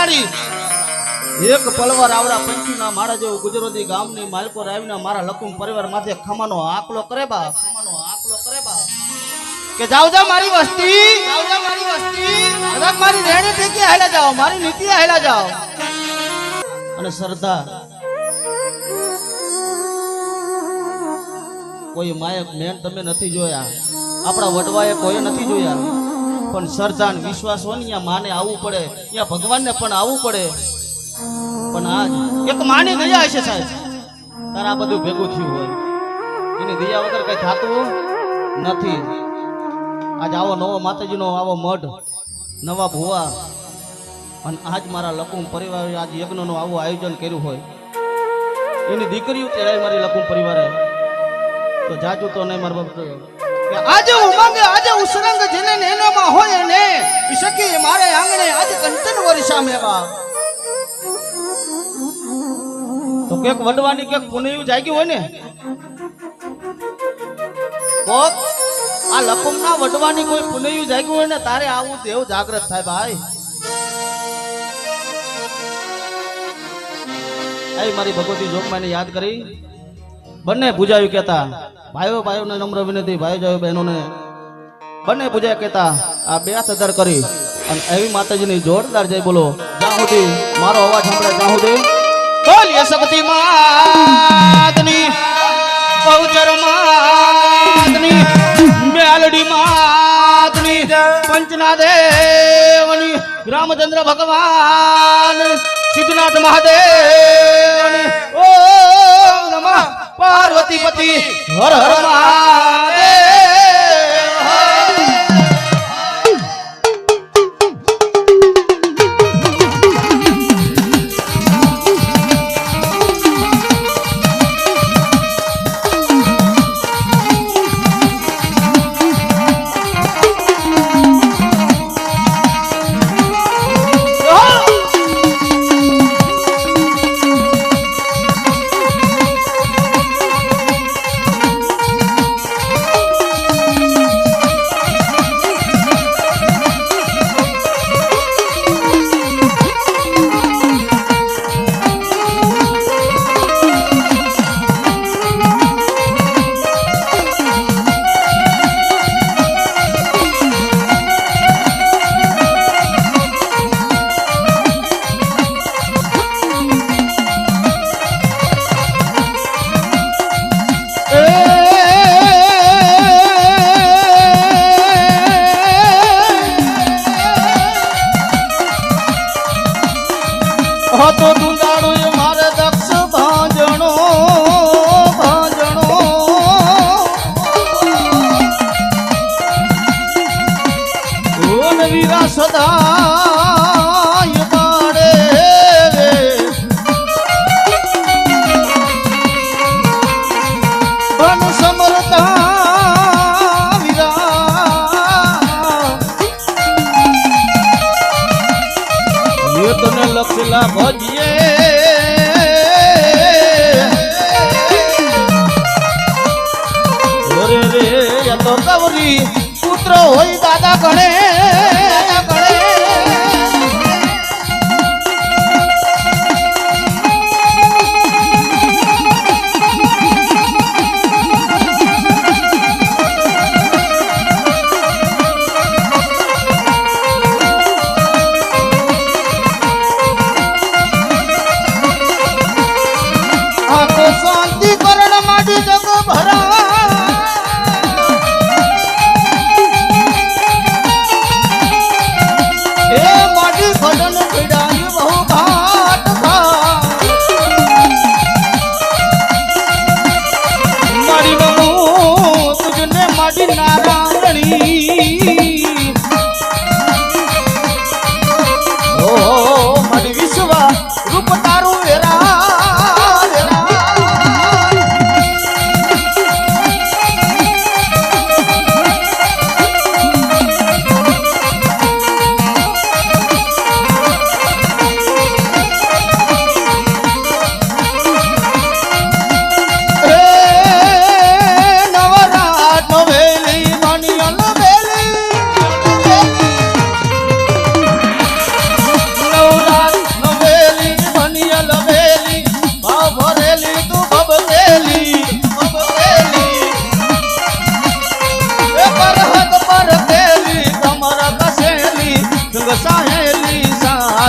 મારી એક પલવાર આવડા પંચીના મારા જેવું ગુજરાતી ગામની માલકોર આવીને મારા લકુમ પરિવાર માથે ખમાનો આકલો કરે બા કે જાવ જા મારી વસ્તી કદાચ મારી રેણી ટેકી હાલા જાઓ મારી નીતિ હાલા જાઓ અને સરદાર કોઈ માયક મેન તમે નથી જોયા આપણા વડવાએ કોઈ નથી જોયા પણ સરદાર વિશ્વાસ હોય ને માને આવવું પડે ત્યાં ભગવાનને પણ આવવું પડે પણ આજ એક માની દયા હશે સાહેબ તારા આ બધું ભેગું થયું હોય એની દયા વગર કઈ થતું નથી આજ આવો નવો માતાજીનો આવો મઢ નવા ભુવા અને આજ મારા લકુમ પરિવારે આજ યજ્ઞનું આવું આયોજન કર્યું હોય એની દીકરીઓ તેડાય મારી લકુમ પરિવારે તો જાજુ તો નહીં મારા બાપ કે આજે ઉમંગ આજે ઉસરંગ જેને નેનામાં હોય ને સખી મારે આંગણે આજે કંચન વર્ષા મેવા તો કેક વડવાની કેક પુનયું જાગ્યું હોય ને કોક આ લકુમના વડવાની કોઈ પુનયું જાગ્યું હોય ને તારે આવું દેવ જાગ્રત થાય ભાઈ આઈ મારી ભગવતી જોગમાને યાદ કરી બંને પૂજાયું કહેતા ભાઈઓને નમ્ર વિનંતી ભાઈ જાયો બહેનોને બંને પૂજા કહેતા આ બે હાથ અદર કરી અને એવી માતાજીની જોરદાર જય બોલો જ્યાં સુધી મારો અવાજ સાંભળે ત્યાં સુધી બોલીએ શક્તિ માતની પૌચર માતની મેલડી માતની પંચના દેવની રામચંદ્ર ભગવાન સિદ્ધનાથ મહાદેવની ઓમ નમઃ પાર્વતી પતિ હર હર મહાદેવ તો દુંદાળો મારે દક્ષ ભાંજણો વીરા સદાય તારે વન સમરતા વીરા તને લક્ષલા ભજીએ રે તો કવરી પુત્ર હોય દાદા ગણે શાંતિ કરણ માટે જગ ભરા એ માટી ભજન પીડાય બહુ ઘાટ મારી બહુ તુજને માટી નારાયણી ઓ મારી વિશ્વા રૂપ તારું વેરા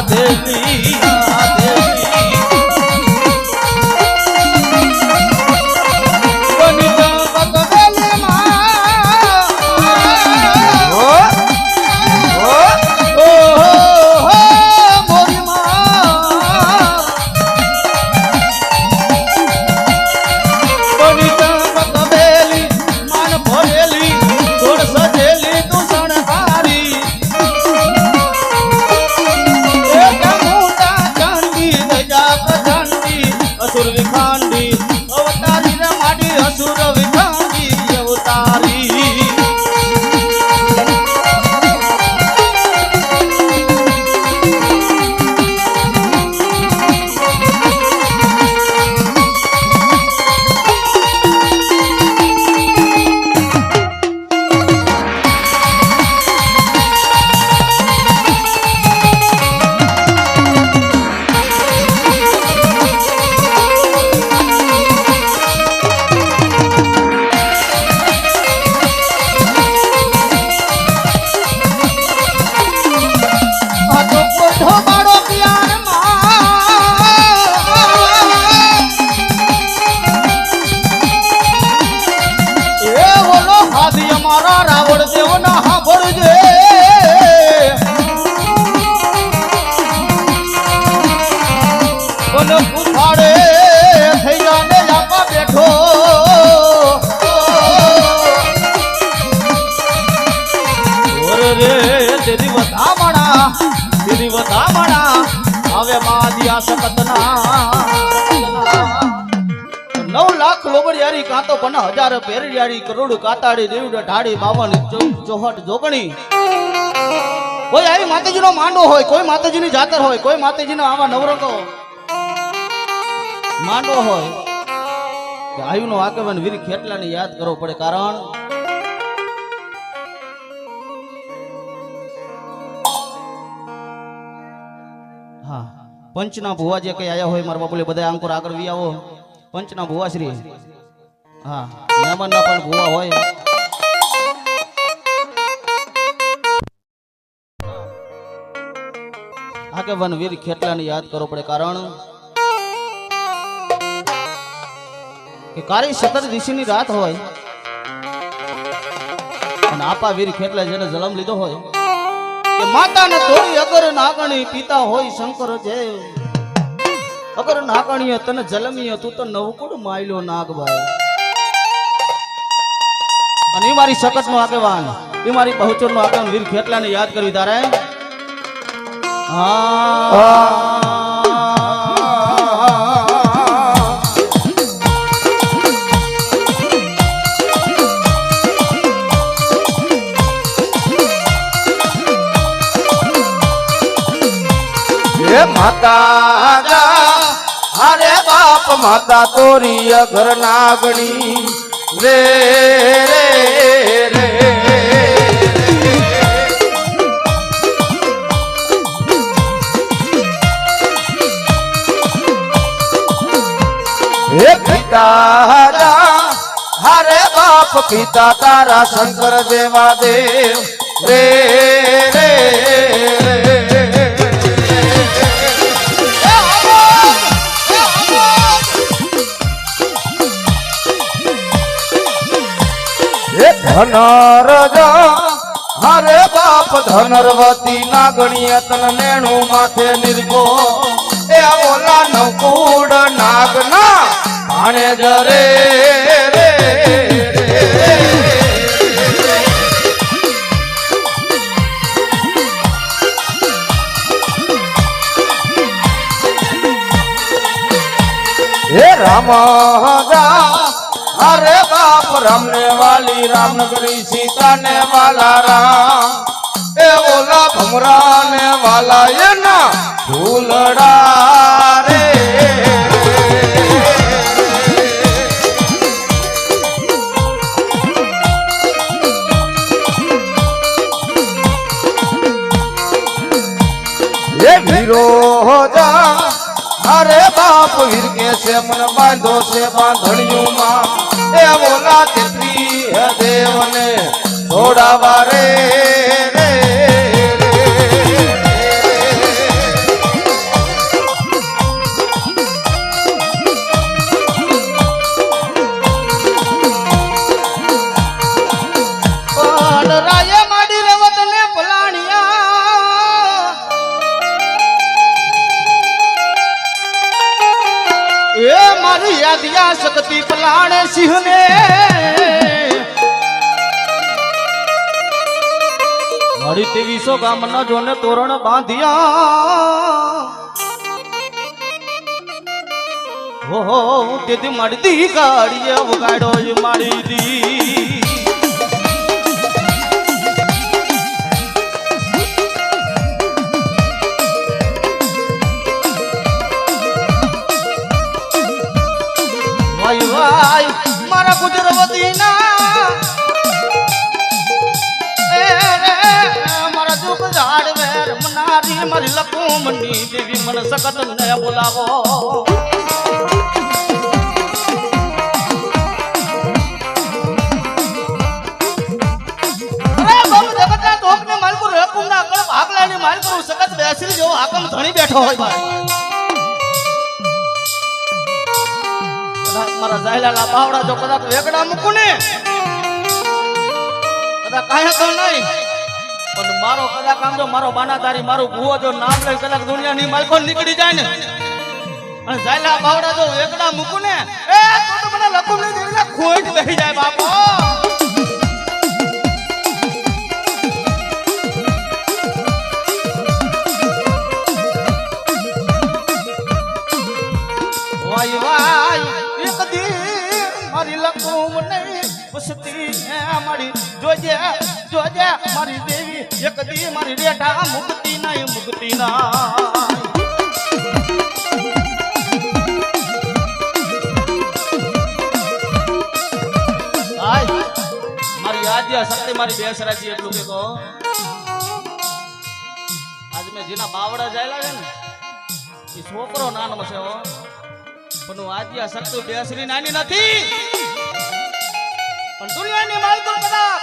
દેવી આ દેવી બની જગદેલી માં ઓ ઓ હો મોરી માં બની જગદેલી માન ભરેલી તોડ સજેલી તું શણગારી असुर विखांडी अवतारी रे माडी असुर विखांडी अवतारी હવે માદિયા સકતના 9 લાખ લોબડિયારી કાંતો પણ 1000 પેરિયારી કરોડ કાતાડી દેવડ ઢાડી 52 ચોહટ જોગણી કોઈ આવી માતાજીનો માંડો હોય કોઈ માતાજીની જાતર હોય કોઈ માતાજીનો આવા નવરંગો માંડો હોય કે આયુનો આગમન વીર ખેટલાને યાદ કરવો પડે કારણ હા પંચના ભુવા જે કઈ આયા હોય મારા બાપુલે બધા અંકુર આગળ વી આવો પંચના ભુવા શ્રી હા મહેમાનના પણ ભુવા હોય આગેવાન વીર ખેટલાને યાદ કરવો પડે કારણ કે કારી 17 દિશની રાત હોય અને આપા વીર ખેટલા જેને જન્મ લીધો હોય કે માતાને તોડી અગર નાગણી પિતા હોય શંકર દેવ અગર નાગણીએ તને જલમીએ તું તો નવકુડ માયલો નાગભાઈ અને એ મારી સકત નો આગેવાન એ મારી બહુચર નો આગેવાન વીર ખેટલાને યાદ કરવી તારે माता जा हरे बाप माता तोरी घर नागणी रे रे रे हे पिता जा हरे बाप पिता तारा शंकर देवा देव रे रे धनरजा हरे बाप धनरवती नागणीय तन नेणु माथे निर्गो ए ओला नवकूड नागना भाणे जरे रे हे रामजा अरे बाप रामने वाली रामनगरी सीता ने वाला राम ए ओला भमरा ने वाला ये ना झूलड़ा रे ये वीरो हो जा अरे बाप वीर के से मन बांधो से बांधणियों मां ए बोला तित्री है देव ने थोड़ा बारे रे મારી યાદિયા શક્તિ પલાણે સિંહને મારી 2300 ગામના જોને તોરણ બાંધ્યા ઓહો તેથી મારી દી ગાડીએ વગાડો મારી દી વાય વાય મારા ગુજરાતીના મારા દુઃખ જાડવેર મનારી મારી લકુમની દેવી મને સખત ને બોલાવો સખત બેસી જેવો હાકમ ધણી બેઠો હોય મારા જાયલા બાવડા જો કદાચ વેગડા મૂકું ને કદાચ કાંઈ તો નહીં પણ મારો કદાચ આમ જો મારો બાનાદારી મારું ભૂવો જો નામ લઈ કદાચ દુનિયાની માલકો નીકળી જાય ને અને જાયલા બાવડા જો વેગડા મૂકું ને એ તો મને લખું નહીં દેવીને ખોટ બેસી જાય બાપો વાય વાય એક દી મારી લકુમ નહીં પુસતી મારી જોજે જોજે મારી દેવી એક દી મારી રેઠા મુક્તિ નહીં મુક્તિ ના મારી આદ્ય શક્તિ મારી બેસરાજી એટલું કે કહો આજ મેં જેના બાવડા જાયલા છે ને એ છોકરો નાનો છે હો પણ આદ્ય શક્તિ બેસરી નાની નથી પણ દુનિયાની માલકો કદાચ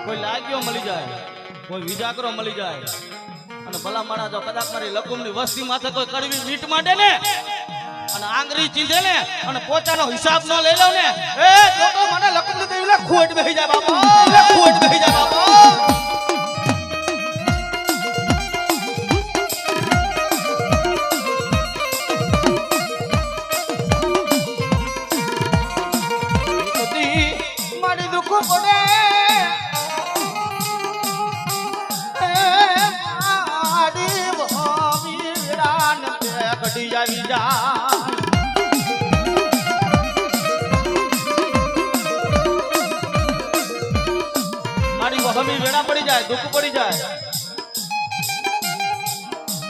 કોઈ લાગ્યો મળી જાય કોઈ વિજાગરો મળી જાય અને ભલા માણા જો કદાચ મારી લકુમની વસ્તી માથે કોઈ કડવી મીટ માંડે ને અને આંગળી ચીંધે ને અને પોતાનો હિસાબ ન લઈ લો ને એ તો મને લકુમની દેવીને ખોટ બેહી જાય બાપા ખોટ બેહી જાય બાપા મારી વહમી વેણા પડી જાય દુઃખ પડી જાય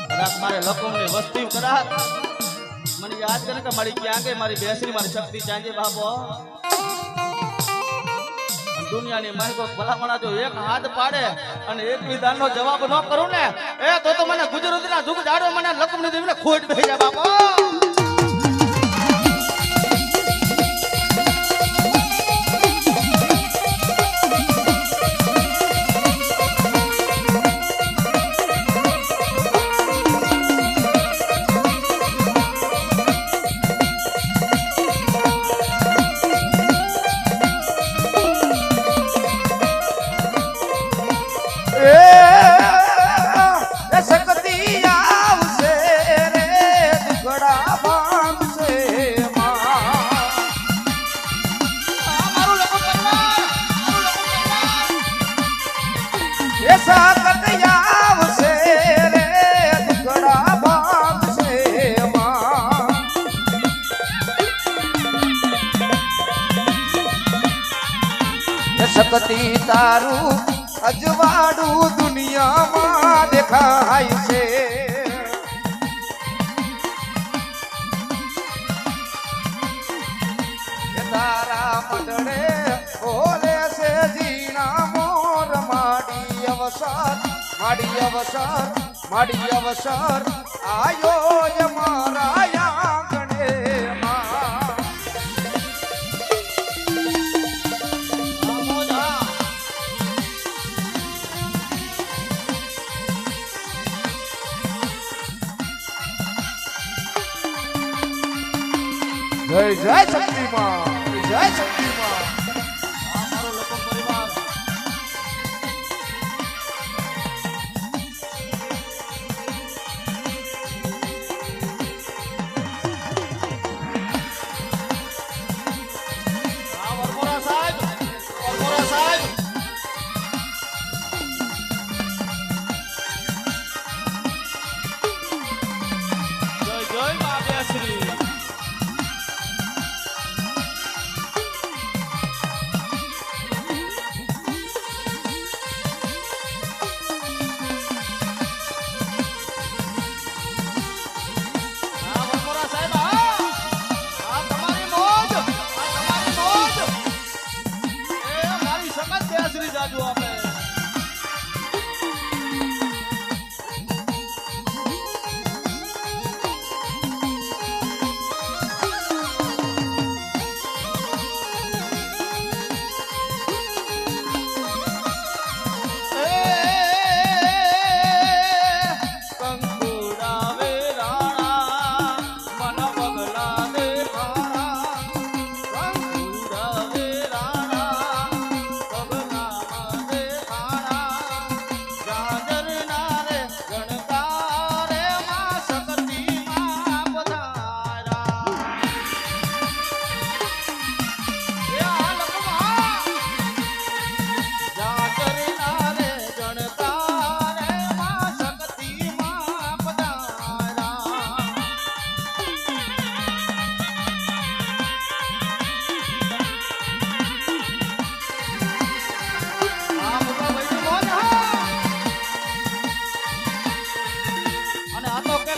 કદાચ મારે લકુમની વસ્તી કદાચ મને યાદ કરે કે મારી ક્યાં ગઈ મારી બેસરી મારી શક્તિ ચાંજે બાપો દુનિયાની માહિકો ભલામણા જો એક હાથ પાડે અને એક વિધાનનો જવાબ ન કરું ને એ તો મને ગુજરાતીના દુઃખ જાડો મને લકુમની દેવીને ખોટ બેહી જાય બાપો શક્તિ તારું અજવાડું દુનિયામાં દેખાય છે તારા મંડળે બોલે છે જીના મોર માડી અવસર આયો મારા આંગણે જય જય શક્તિમાં જય શક્તિમાં મારો લોકો પરિવાર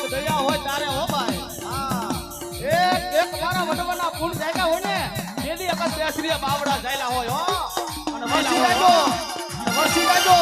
દયા હોય તારે હો ભાઈ હા એક મારા વડવાના ફૂલ જાયગા હોય ને જેની અકલ બેસરી બાવડા જાયલા હોય હો અને વરસી જાજો વરસી જાજો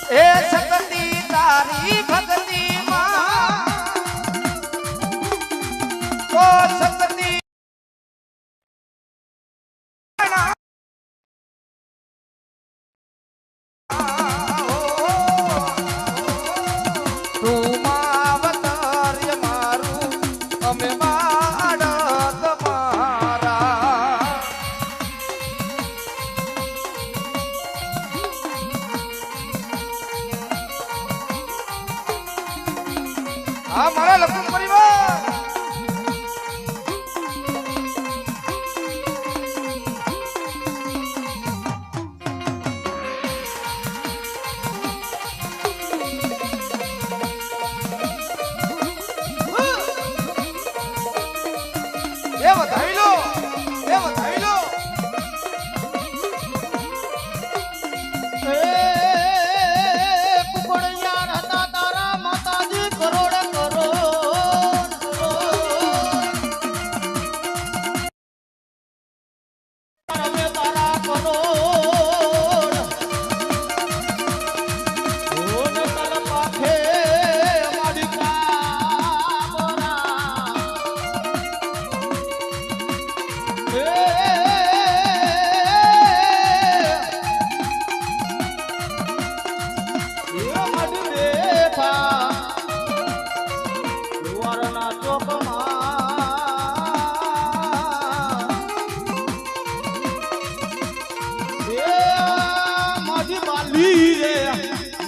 એ શક્તિ તારી ભક્તિ માં ઓ શક્તિ તું માવતર મારું અમે બાળ તમારા હા મારા લખન પરિવાર એ વધાવી લો એ વધાવી લો કુકડિયા હતા તારા માતાજી કરોડ અમે તારા કરોડ ઓન તર પાખે માડી કાબરા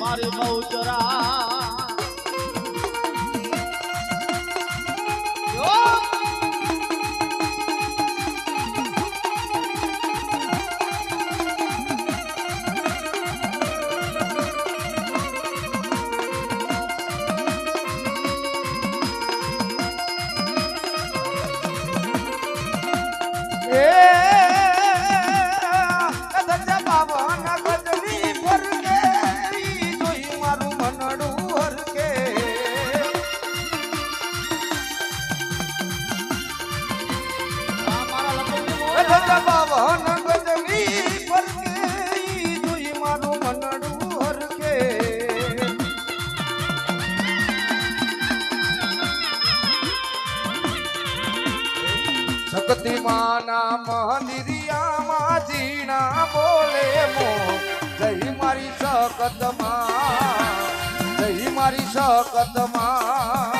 મારી બહુચરા શક્તિમાના મંદિરિયામાં જીણા બોલે મો જય મારી શકતમાં જય મારી શકતમાં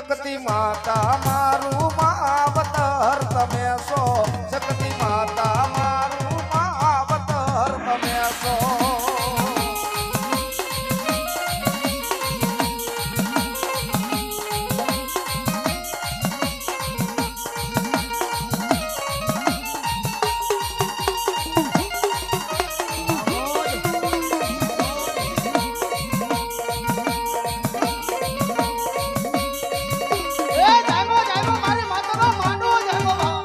શક્તિ માતા મારું માવતર તમે છો શક્તિ માતા મારું માવતર તમે છો એ જાગો જાગો મારી માતાનો માંડવો જાગો બા.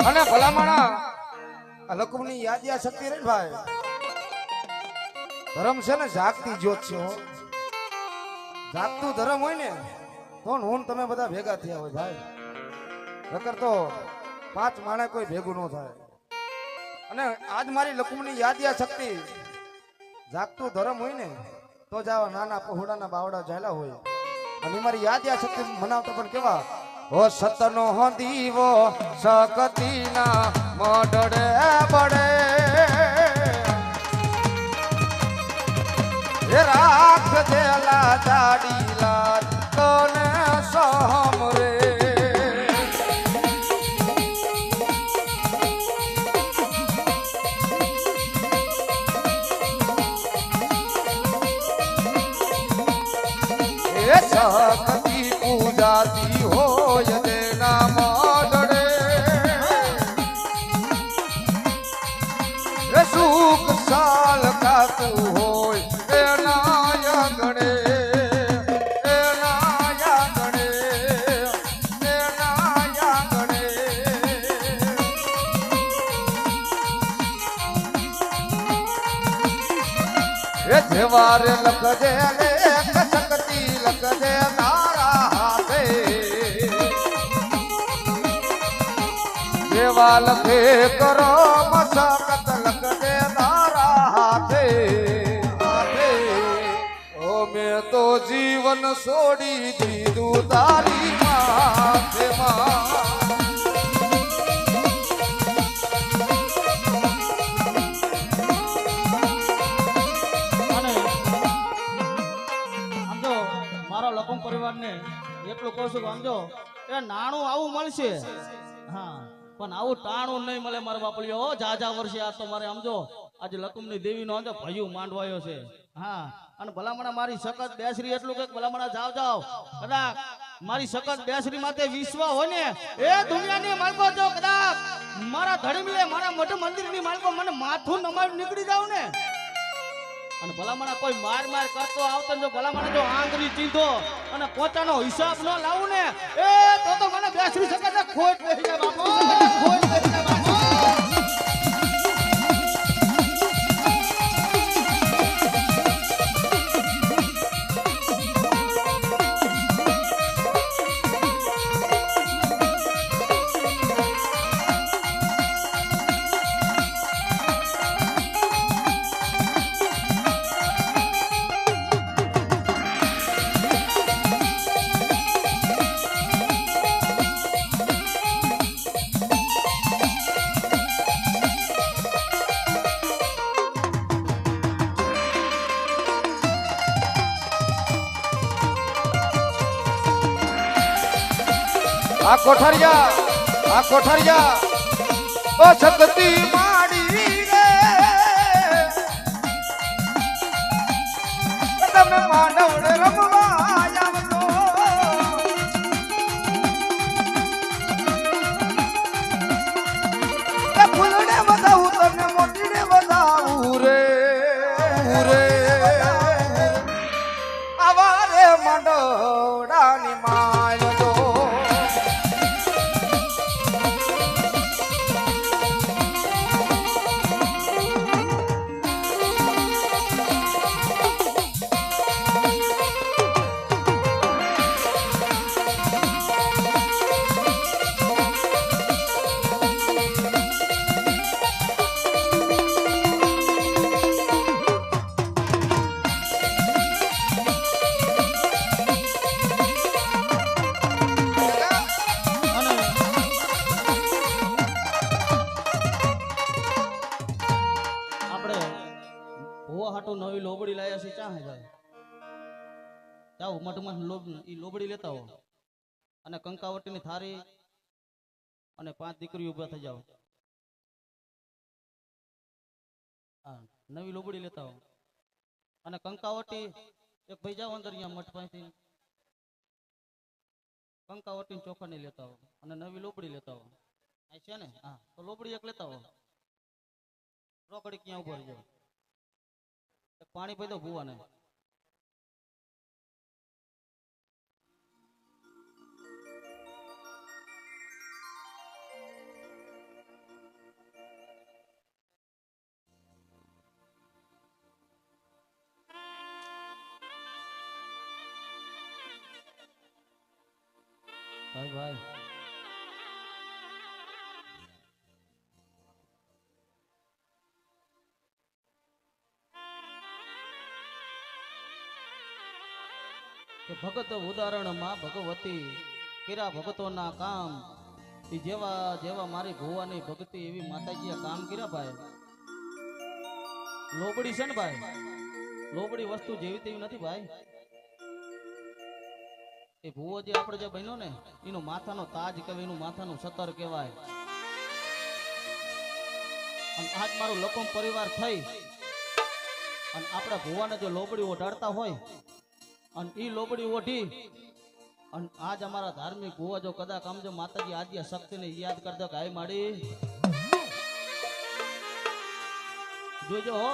અને ભલામણા આ લકુમની યાદ શક્તિ રે ભાઈ ધર્મ છે ને જાગતી જ્યોત છે હો. જાગતું ધર્મ હોય ને તો હું તમે બધા ભેગા થયા હોય ભાઈ નકર તો 5 માણે કોઈ ભેગું ન થાય અને આજ મારી લકુમની યાદ શક્તિ જાગતું ધર્મ હોય ને તો જ આવા નાના પહોળાના બાવડા જાયલા હોય અને મારી યાદ શક્તિ મનાવતા પણ કેવા ઓ સતનો દીવો શકતીના મોઢડે બડે એ રાખ દેલા જાડીલા તને સામરે એ શકતી પૂજાતી હોય તેના મોઢડે એ સુખ સાલ ખાતું હોય એના આંગણે એના આંગણે એના આંગણે એ જેવાર લખજે લેખ શક્તિ લખજે તારા હાથે જેવા લખે કરો મસકત લખજે તારા હાથે હાથે ઓ મેં તો જીવન છોડી દીધું તારી માથે માં અને સમજો મારા લકુમ પરિવારને એટલું કહું છું કે સમજો એ નાણું આવું મળશે હા પણ આવું ટાણું નહીં મળે મારા બાપલીઓ જા વર્ષે આ તો મારે સમજો આજે લકુમની દેવીનો સમજો ભયું માંડવાયો છે હા અને ભલામણા મારી સખત બેસરી એટલું કે ભલામણા જાવ કદાચ મારી સખત બેસરી માથે વિશ્વાસ હોય ને એ દુનિયાની માલકો જો કદાચ મારા ધડીમીએ મારા મોઢ મંદિરની માલકો મને માથું નમાવી નીકળી જાવ ને અને ભલામણા કોઈ માર કરતો આવતો ને જો ભલામણા જો આંગળી ચીંધો અને પોતાનો હિસાબ ન લાવું ને એ તો મને બેસરી શકે છે ખોટ બેસી જાય બાપુ ખોટ બેસી જાય બાપુ આ કોઠારિયા ઓ શક્તિ માડી રે તમે માનવડે રમવા આવતો એ ફૂલડે વધાવું તમને મોટીને વધાવું રે રે આવારે મંડોડાની માય તો હાટું નવી લોબડી લાયા છે ચાહે જાય જાઓ મઠમાં ઈ લોબડી લેતા હો અને કંકાવટીની થારી અને 5 દીકરીઓ ઊભા થઈ જાઓ હા નવી લોબડી લેતા હો અને કંકાવટી એક ભાઈ જાઓ અંદર અહીંયા મઠ પાસેથી કંકાવટી ચોખા લેતા હો અને નવી લોબડી લેતા હો આ છે ને હા તો લોબડી એક લેતા હો રોકડી ક્યાં ઉભો રહી જાવ પાણી પી દો ભૂવાને ભાઈ ભાઈ કે ભગત ઉદાહરણ માં ભગવતી કર્યા ભગતોના કામ એ જેવા જેવા મારી ભુવાની ભક્તિ એવી માતાજીએ કામ કર્યા ભાઈ લોબડી છે ને ભાઈ લોબડી વસ્તુ જેવી તેવી નથી ભાઈ એ ભુવો જે આપણે જે બન્યો ને એનો માથાનો તાજ કહેવાય એનું માથાનું સતર કહેવાય અને આજ મારું લકમ પરિવાર થઈ અને આપણા ભુવાને જો લોબડી ઓઢાડતા હોય અને ઈ લોબડી ઓઢી અને આજ અમારા ધાર્મિક ભુવા જો કદાચ આમ જો માતાજી આદ્ય શક્તિને યાદ કરતો કે આઈ માડી જોજો હો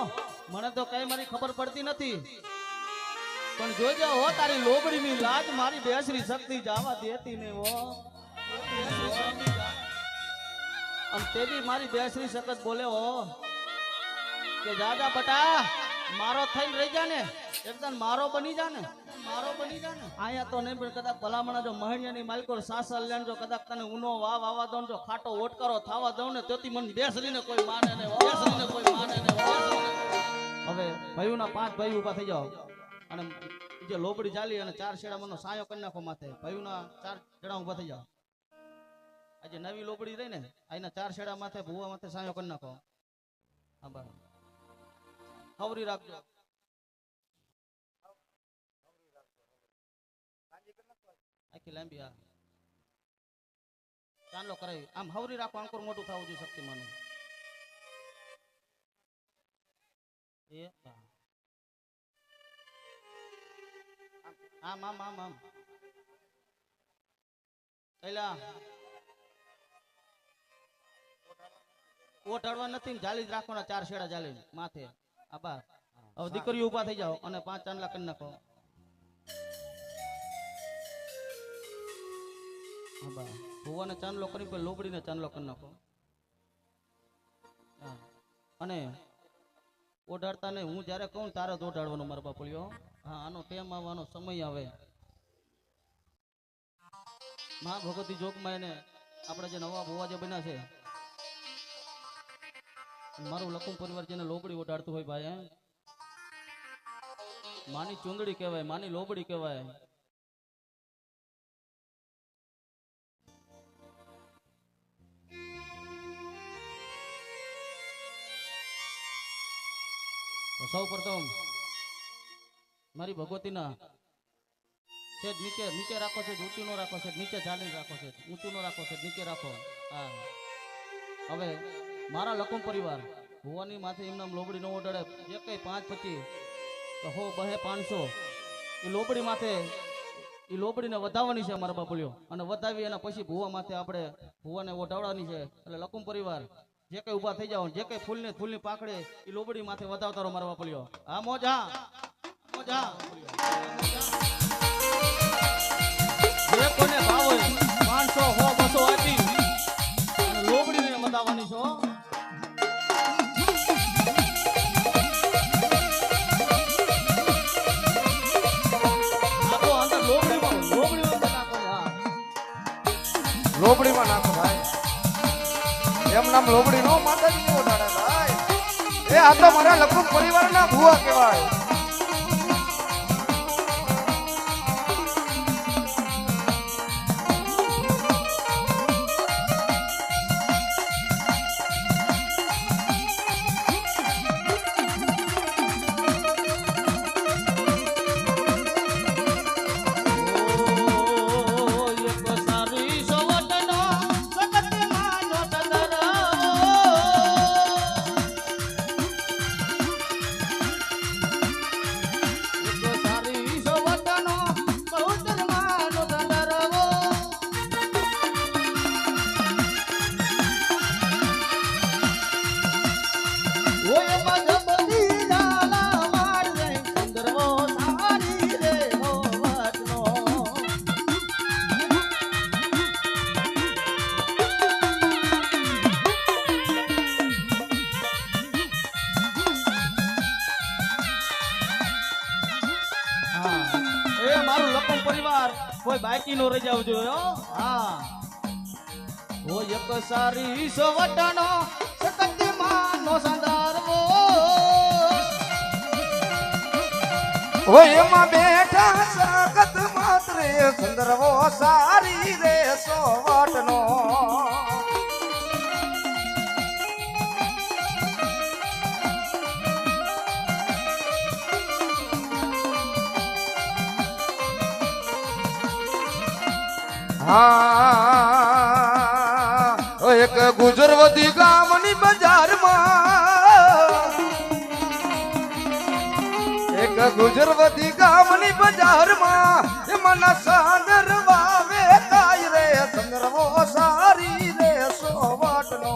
મને તો કઈ મારી ખબર પડતી નથી પણ જોજો હો તારી લોબડીની લાજ મારી બેસરી શક્તિ જાવા દેતી ને હો અને તેની મારી બેસરી શક્તિ બોલે હો કે જાજા બટા મારો થઈને રહી જા ને એકદમ મારો બની જા ને આયા તો નહીં પણ કદાચ ભલામણા જો મહણિયાની માલિકો સાસલ લેન જો કદાચ તને ઉનો વાવ આવા દઉં જો ખાટો ઓટકારો થાવા દઉં ને તેથી મને બેસરીને કોઈ માને ને હવે ભાઈઓના 5 ભાઈ ઊભા થઈ જાઓ અને જે લોબડી ચાલી અને 4 શેડા મનો સાયો કરી નાખો માથે ભાઈઓના 4 જણા ઊભા થઈ જાઓ આજે નવી લોબડી રહી ને આના 4 શેડા માથે ભૂવા માથે સાયો કરી નાખો હા બા હવરી રાખજો આખી લાંબી આ ચાંદલો કરાવી આમ હવરી રાખો અંકુર મોટું થવું જોઈએ શક્તિમાનું એ આમ આમ આમ આમ એલા ઓટાડવા નથી ને જાલી જ રાખવાના 4 શેડા જાલી માથે આબા હવે દીકરીઓ ઊભા થઈ જાઓ અને 5 ચાંદલા કરી નાખો આબા ભુવાને ચાંદલો કરી પછી લોબડીને ચાંદલો કરી નાખો અને ઓઢાડતા નહીં હું જ્યારે કહું તારે જ ઓઢાડવાનું મારા બાપુલિયો હા આનો ટેમ આવવાનો સમય આવે મા ભગવતી જોગમાં એને આપણે જે નવા ભુવા જે બન્યા છે મારું લખું પરિવાર જેને લોબડી ઓઢાડતું હોય ભાઈ માની ચુંદડી કહેવાય માની લોબડી કહેવાય તો સૌ પ્રથમ મારી ભગવતીના છે નીચે નીચે રાખો છે ઊંચું નો રાખો છે નીચે જાળી રાખો છે ઊંચું નો રાખો છે નીચે રાખો હા હવે મારા લકુમ પરિવાર ભુવાની માથે એમના લોબડી નો ઓઢાડે જે કઈ 5 25 તો 100 200 500 એ લોબડી માથે એ લોબડીને વધાવવાની છે મારા બાપુલિયો અને વધાવી એના પછી ભુવા માથે આપણે ભુવાને ઓઢાડવાની છે એટલે લકુમ પરિવાર જે કઈ ઊભા થઈ જાવ જે કઈ ફૂલની પાકડે એ લોબડી માથે વધાવતા રહો મારા બાપુલિયો હા મોજા મોજા જે કોને ભાવ હોય 500 100 200 આપી અને લોબડીને વધાવવાની છો લોબડીમાં નાખો ભાઈ એમ નામ લોબડી નો માતાજી ઓઢાડે ભાઈ એ આ તો મારા લખું પરિવારના ભુવા કહેવાય પરિવાર કોઈ બાકી નો રહી જાવ જોઈએ હો. હા ઓ એક સારી સોવટનો સકતિમાં નો સંદર્ભો હોય એમાં બેઠા સખત માત્રે સંદર્ભો સારી રે સોવટનો હા એક ગુજરવતી ગામની બજારમાં એક ગુજરવતી ગામની બજારમાં એમાં સંદર્ભા વેચાય રે સંદર્ભો સારી રે સોવટનો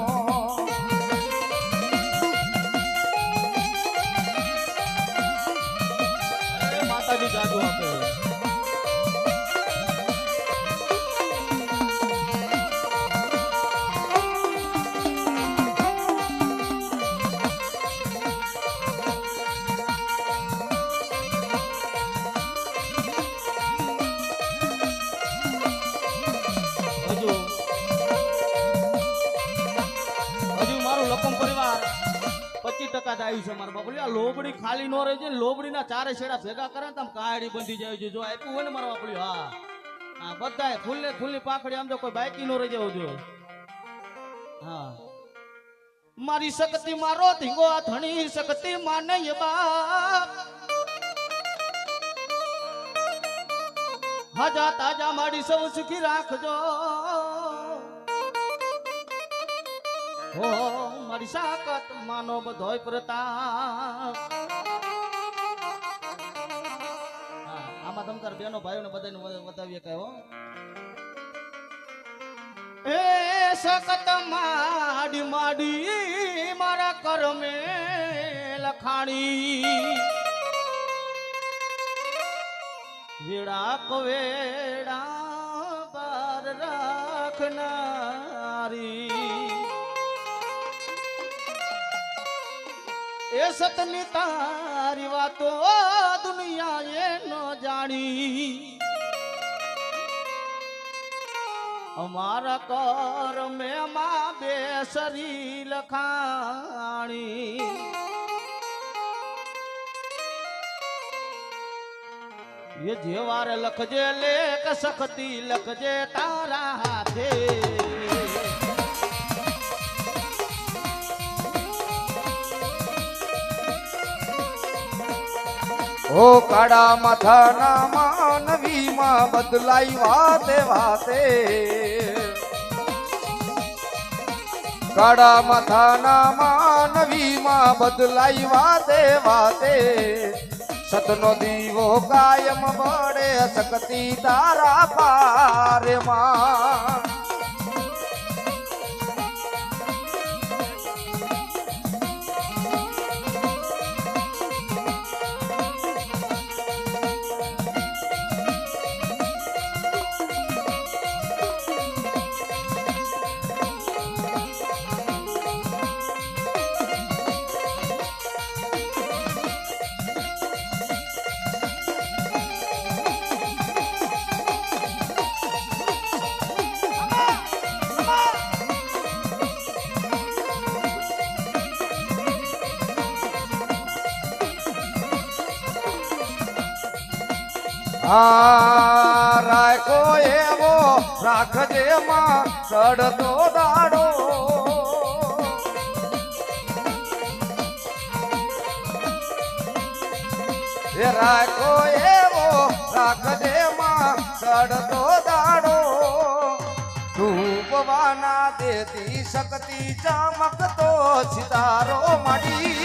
માતાજી જાદુ આપે. હજુ મારું લકમ પરિવાર 25% જ આવ્યું છે મારા બાપુ. આ લોબડી ખાલી નો રહી જાય. લોબડીના ચારે છેડા ભેગા કરે ને તમે કાળી બંધી જાય છે. જો આપ્યું હોય ને મારા બાપુ હા હા બધાય ફૂલને ફૂલની પાખડી આમ તો કોઈ બાકી નો રહી જવું જોઈએ. હા મારી શક્તિ મારો ધીંગો ધણી શક્તિ માને બાપ હજા તાજા માડી સૌ સુખી રાખજો. હો મારી સાકત માનો બધોય પ્રતાપ. આમાં તમ તાર બેનો ભાઈઓને બધાને બતાવીએ કઈ હો. એ સકત માડી માડી મારા કરમે લખાણી વેડા કવેડા બાર રાખનારી એ સતની તારી વાતો દુનિયાએ ન જાણી અમારા કર મેમાં બેસરી લખાણી એ જે વારે લખજે લેખ સખતી લખજે તારા હાથે ઓ કાળા માથાના માનવીમાં બદલાઈ વાતે વાતે કાળા માથાના માનવીમાં બદલાઈ વાતે વાતે સતનો દીવો કાયમ બળે શક્તિ તારા પારેમાં રાખો એવો રાખજે માં સડતો દાડો એ રાખો એવો રાખજે માં સડતો દાડો ડૂબવાના દેતી શક્તિ ચમકતો સિતારો મળી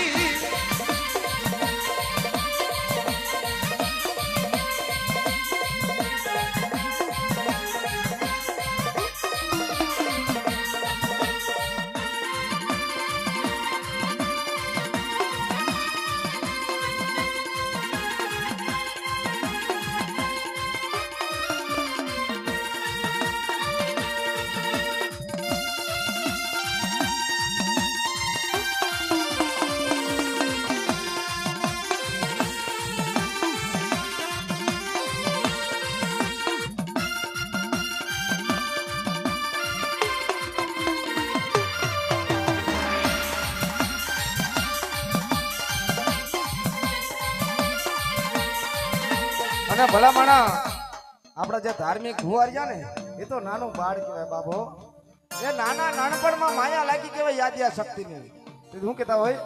અને ભલા માણા આપણા જે ધાર્મિક ભુવારિયા ને એ તો નાનું બાળ કહેવાય બાબો. એ નાના નાનપણમાં માયા લાગી કહેવાય યાદિયા શક્તિની. તે શું કહેતા હોય?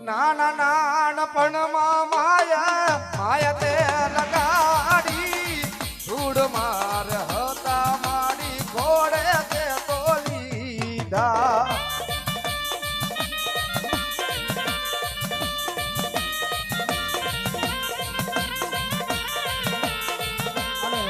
નાના નાનપણમાં માયા માયા તે લગાડી ધૂળ માર હતા માડી ઘોડે તે તો લીધા. અને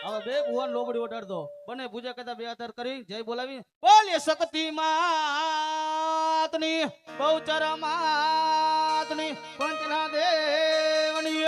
હવે બે ભુવન લોબડી ઓટાડતો બને પૂજા કરતા બે આધાર કરી જય બોલાવી બોલીએ શક્તિ માતની બહુચર માતની પંચના દેવની.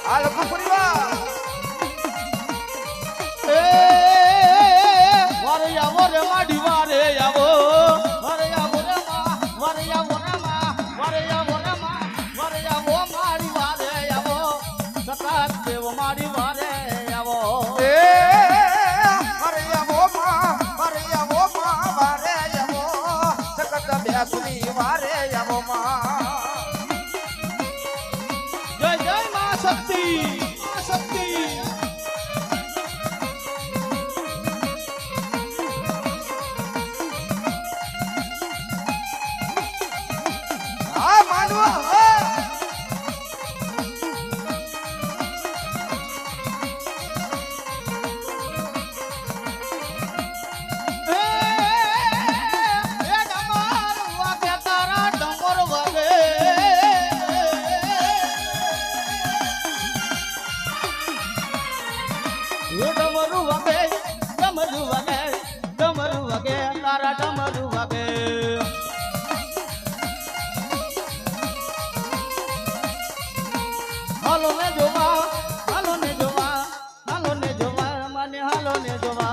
આ લોકો પરિવાર વારે આવો રે માડી વારે આવો વારે આવો રે માં વારે આવો રે માં વારે આવો રે માં વારે આવો માડી વારે આવો સકાત દેવ માડી વારે આવો એ મરિયાવો માં વારે આવો સકત બેસની વારે આવો માં. જય જય માં શક્તિ માં શક્તિ. આ માનવા હા હાલો ને જોવા હાલો ને જોવા હાલો ને જોવા મને હાલો ને જોવા.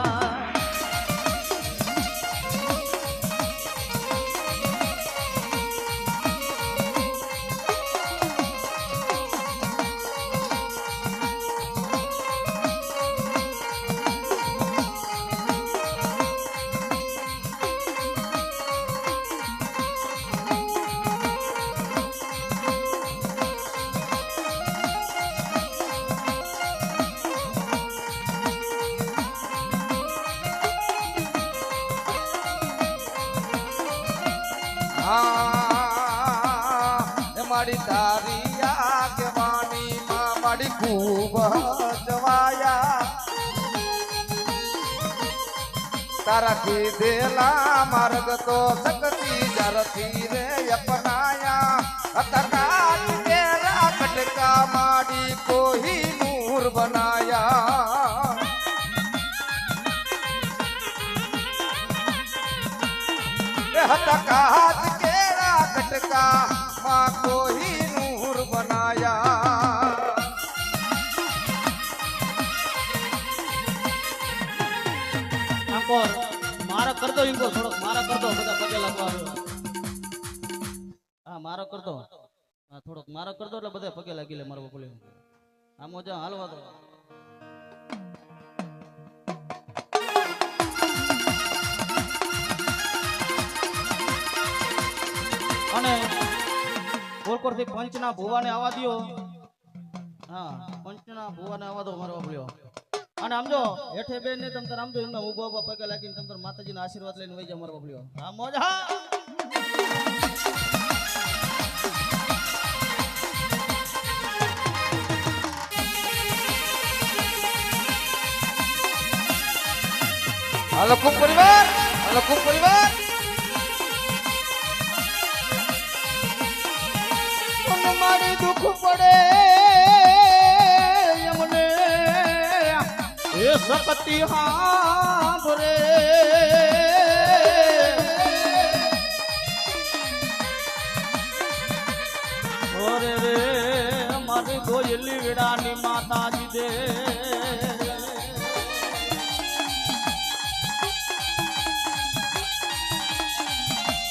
એ મારી તારી આગેવાની માં મારી ખૂબ જવાયા તારા કીધેલા માર્ગ તો શક્તિ જરથી રે અપનાયા અતકા તેરા કટકા માડી કોઈ નૂર બનાયા. हाथ केरा कटका माँ को ही नूर बनाया. આંકોર મારા કરતો ઇંકો થોડોક મારા કરતો બધા પગે લાગવા આવ્યો. હા મારો કરતો હા થોડોક મારો કરતો એટલે બધા પગે લાગી લે મારો બોલે આમ જા હાલવા દો. અને કોલકોરથી પંચના ભુવાને આવવા દો. હા પંચના ભુવાને આવવા દો મારો બાપલ્યો. અને આમ જો હેઠે બેન ને તમ તાર આમ જો એમના ઉભા ઉભા પગે લાગીને તમ તાર માતાજીના આશીર્વાદ લઈને વઈ જા મારો બાપલ્યો. હા મોજ હા. હાલો ખૂબ પરિવાર, હાલો ખૂબ પરિવાર. મને મારી દુઃખ પડે એમને એ સપતિ હાંભરે ઓરે રે મારી ગોયલી વીડાની માતાજી દે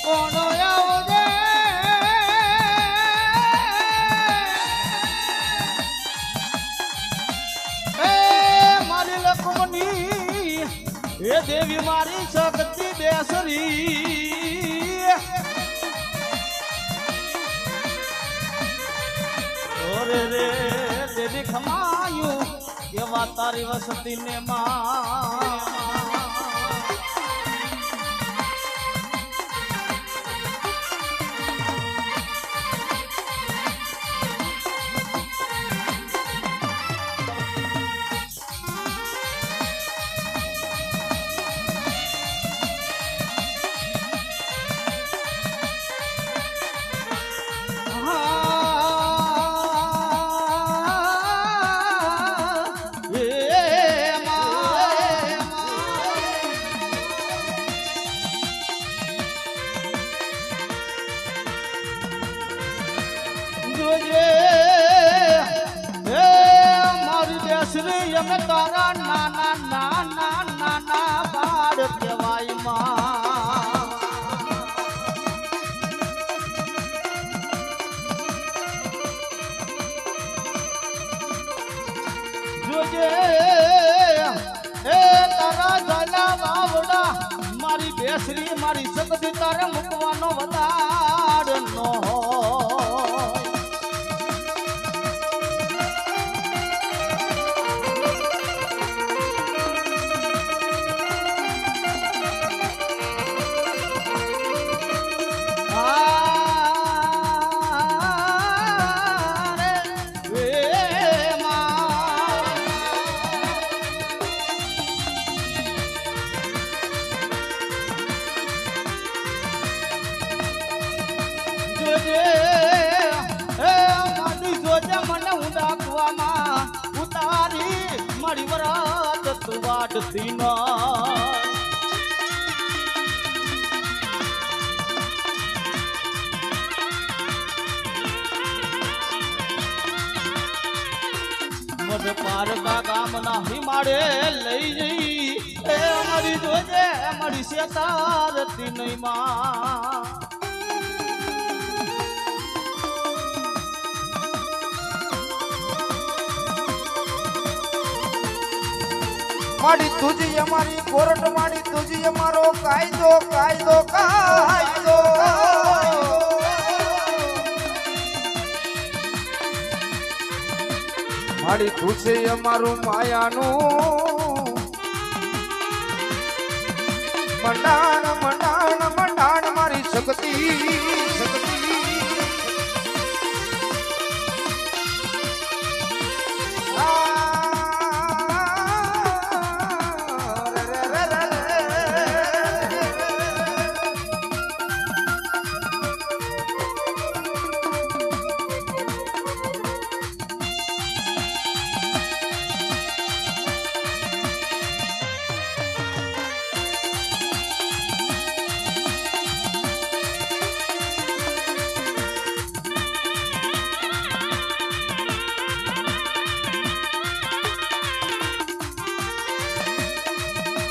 કોનો આવજે લક્ષ્મણી એ દેવી મારી શક્તિ બેસરી ઓરે રે દેવી ખમાયું કેવા તારી વસતી ને માં અમે તારા નાના નાના નાના બાળ કહેવાય માં જોજે એ તારા ઝાલા બાવડા મારી બેસરી મારી શક્તિ તારે મૂકવાનો વધાર નો ઉતારી મારી વરાત તું વાટતી ના મધ પારકા ગામના હિમાડે લઈ જઈ એ અમારી જોજે અમારી શેતારતી નહીં માં માડી તુજી અમારી કોરટ માડી તુજી અમારો કાયદો કાયદો કાયદો માડી તુજી અમારું માયાનું મંડાણ મંડાણ મંડાણ મારી શક્તિ શક્તિ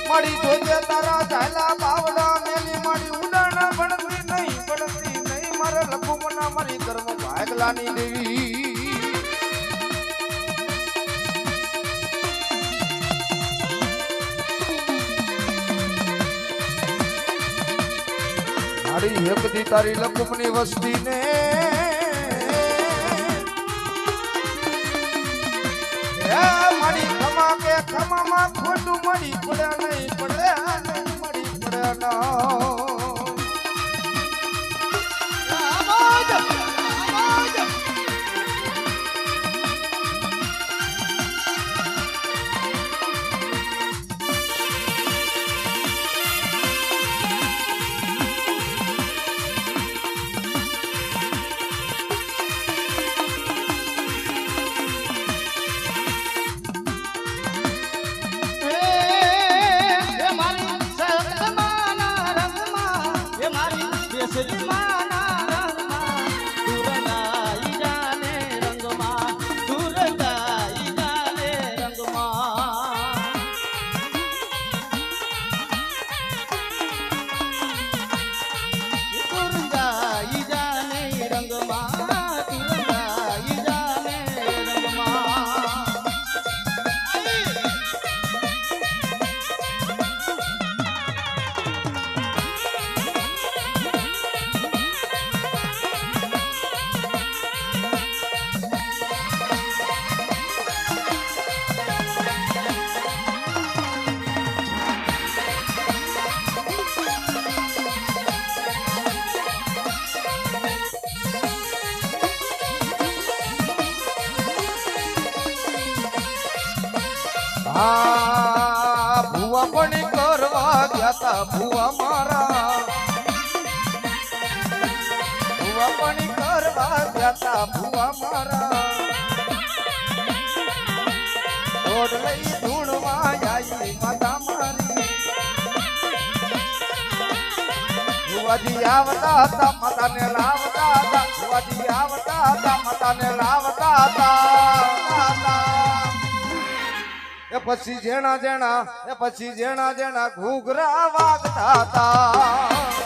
માડી જોજે તારા ઝાલા બાવડા મેલી માડી ઉડાણા ભણતી નહીં મારે લખુમના મારી કર્મ ભાગલાની દેવી મારી એકદી તારી લખુમની વસ્તી ને મારી ખમા કે ખમામાં ખોટું મળી પડ્યા નહીં પડ્યા નહીં મળી પડ્યા કેસરી માના રંગમાં તુરંગાઈ જાને રંગમાં તુરંગાઈ જાને રંગમાં તુરંગાઈ જાને રંગમાં તુરંગાઈ જાને રંગમાં હા ભુવા પણ કરવા ગયા તા ભુવા મારા ભુવા પણ કરવા ગયા તા ભુવા મારા દોડ લઈ ધૂળમાં આવી માતા મારી ભુવાજી આવતા હતા માતાને લાવતા હતા ભુવાજી આવતા હતા માતાને લાવતા હતા એ પછી જેણા જેણા ઘૂઘરા વાગતા હતા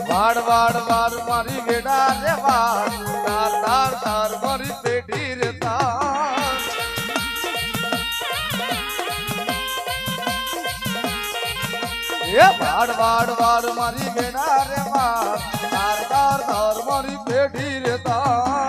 વાડ વાડ વાડ મારી વેડા રે વાડ તાર તાર તાર મારી પેઢી રે તાર એ વાડ વાડ વાડ મારી વેડા રે વાડ તાર તાર તાર મારી પેઢી રે તાર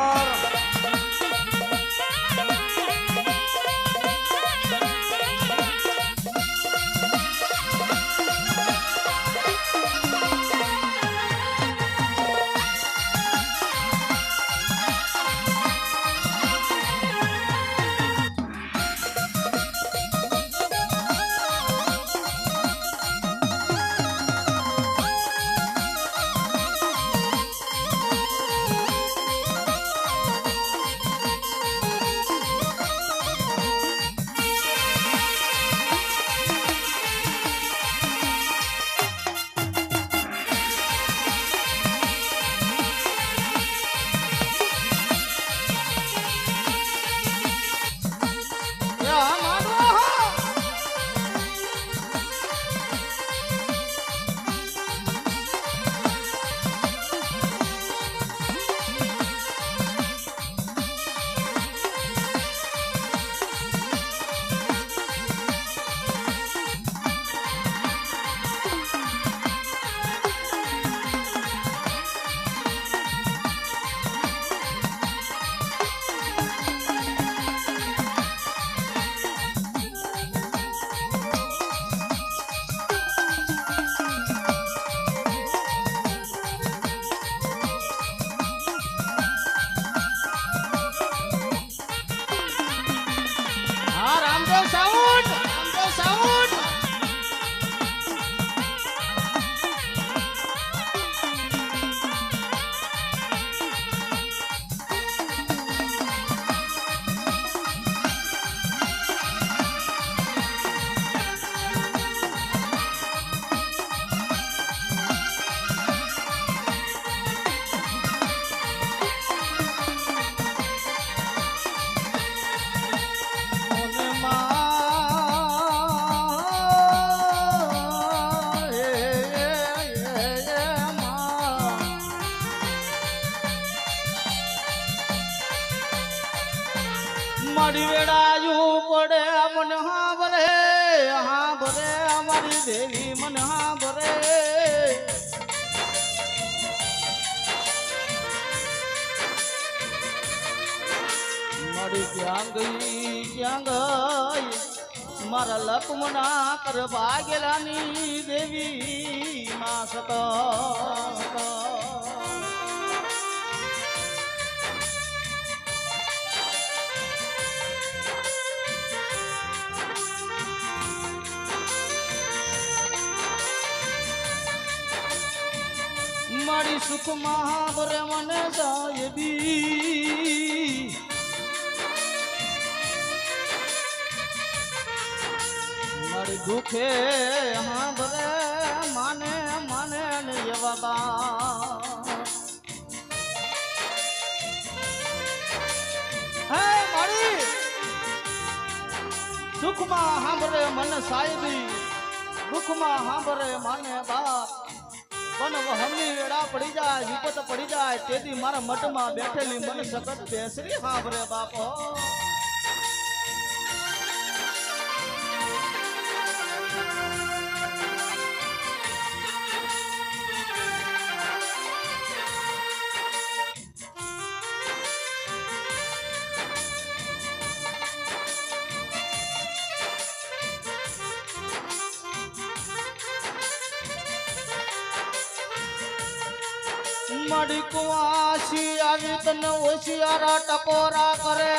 મારી વેળાયું પડે મને હાંભરે હાંભરે અમારી દેવી મને હાંભરે મારી ક્યાં ગઈ મારા લક્ષ્મણા કરવા ગેલાની દેવી માં સકા મારી સુખમાં ભરે મને સાહેબી મારી દુખે હા ભરે માને માને ને એવા બા હે મારી સુખમાં સાંભળે મને સાહેબી દુઃખમાં સાંભળે માને બાપ પણ હમણી વેળા પડી જાય વિપત પડી જાય તેથી મારા મઠમાં બેઠેલી મને સખત બેસરી સાંભળે બાપો મડી કુવાસી આવી તને હોશિયારા ટકોરા કરે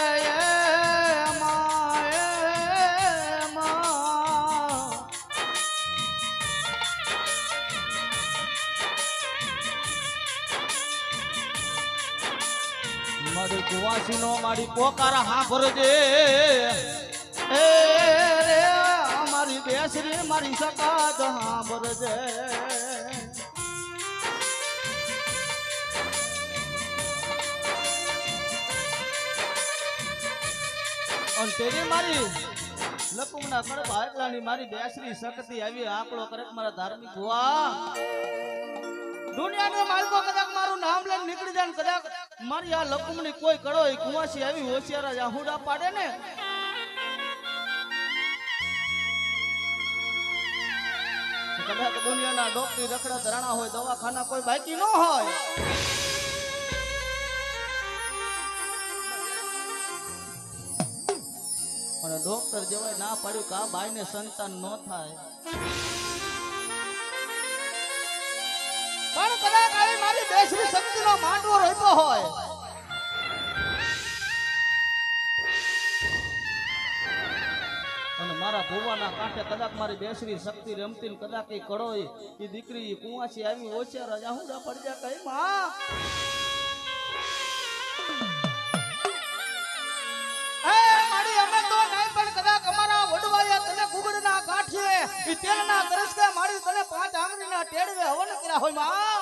મડી કુવાસી નો મારી પોકારા હા ભરજે એ રે અમારી બેસરી મારી સકાત હા ભરજે અને તેરી મારી લકુમના કડ ભાગલાની મારી બેસરી શક્તિ આવી આંકડો કરે મારા ધાર્મિક હોવા દુનિયાનો માલકો કદાચ મારું નામ લઈને નીકળી જાય કદાચ મારી આ લકુમની કોઈ કડો કુવાસી આવી હોશિયારા જાહુડા પાડે ને કદાચ દુનિયાના ડોક્ટર રખડા ધરાણા હોય દવાખાના કોઈ બાકી ન હોય અને ડોક્ટર જેવાય ના પાડ્યું કે આ બાઈને સંતાન ન થાય પણ કદાચ આવી મારી બેસરી શક્તિનો માંડવો રહેતો હોય અને મારા ભુવાના કાંઠે કદાચ મારી બેસરી શક્તિ રમતી કદાચ કઈ કડોય એ દીકરી કુવાસી આવી ઓછા રાજા હું પડી જાય કઈ માં તેલના તરસકે મારી તને 5 આંગળીના ટેડવે હવન કર્યા હોય માં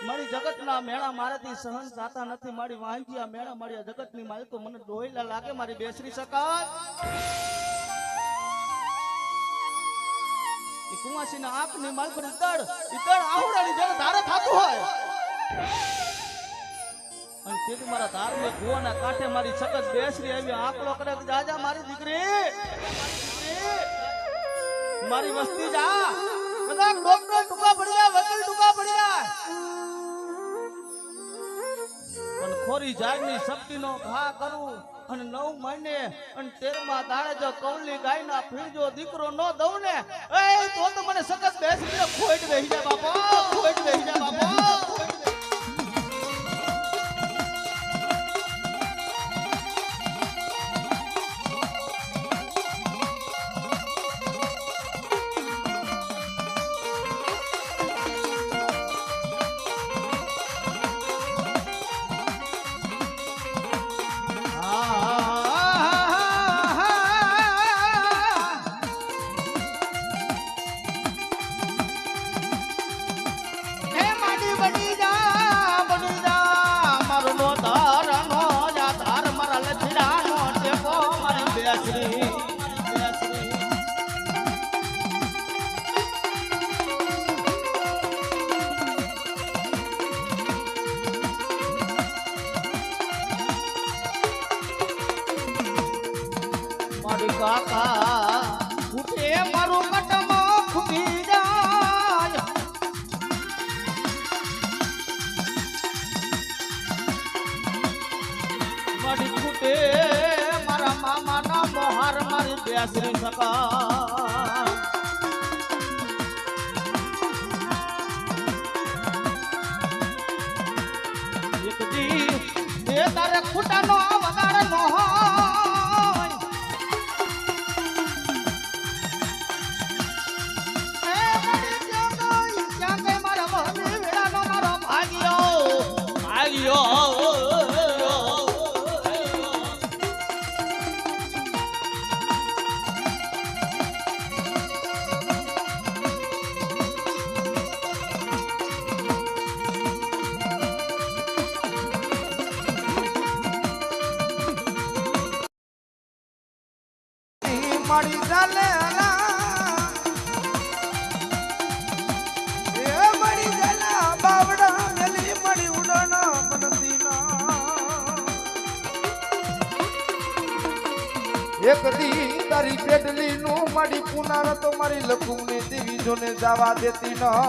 મારી જગતના મેળા મારાથી સહન થતા નથી મારી વાંજિયા મેળા મારી જગતની માલિકો મને ડોયલા લાગે મારી બેસરી શકાય એ કુવાસીના આંખની માલિકો દળ આહુડાની જેમ ધારે થાતું હોય અને તેથી મારા ધાર્મિક ભુવાના કાંઠે મારી સખત બેસરી આવી આંકડો કરે જાજા મારી દીકરી મારી વસ્તી જા કદાચ ડોક્ટર ટૂંકા પડી જાય વકીલ ટૂંકા પડી જાય પણ ખોરી જાગની શક્તિનો ઘા કરું અને 9 મહિને અને 13મા દાડે જો કૌલી ગાયના ફીરજો દીકરો ન દઉં ને એ તો મને સખત બેસરી ખોટ બેહી જાય બાપા ખોટ બેહી જાય બાપા બની કાકા ફૂટે મારું કટમાં ફૂટી જાય મારી ફૂટે મારા મામાના મોહાર મારી બેસરી સકા એક દી એ તારે ખૂટાનો વગાડ નો હોય એ મારી ક્યાં ગઈ મારા બહની વેળાનો મારો ભાગ્યો મળી ચાલે એ મળી ગયેલા બાવડા મેલી મળી ઉડાના મનદીના એક દી તારી પેટલી નું મળી પુનાર તો મારી લખુને દેવી જોને જવા દેતી ના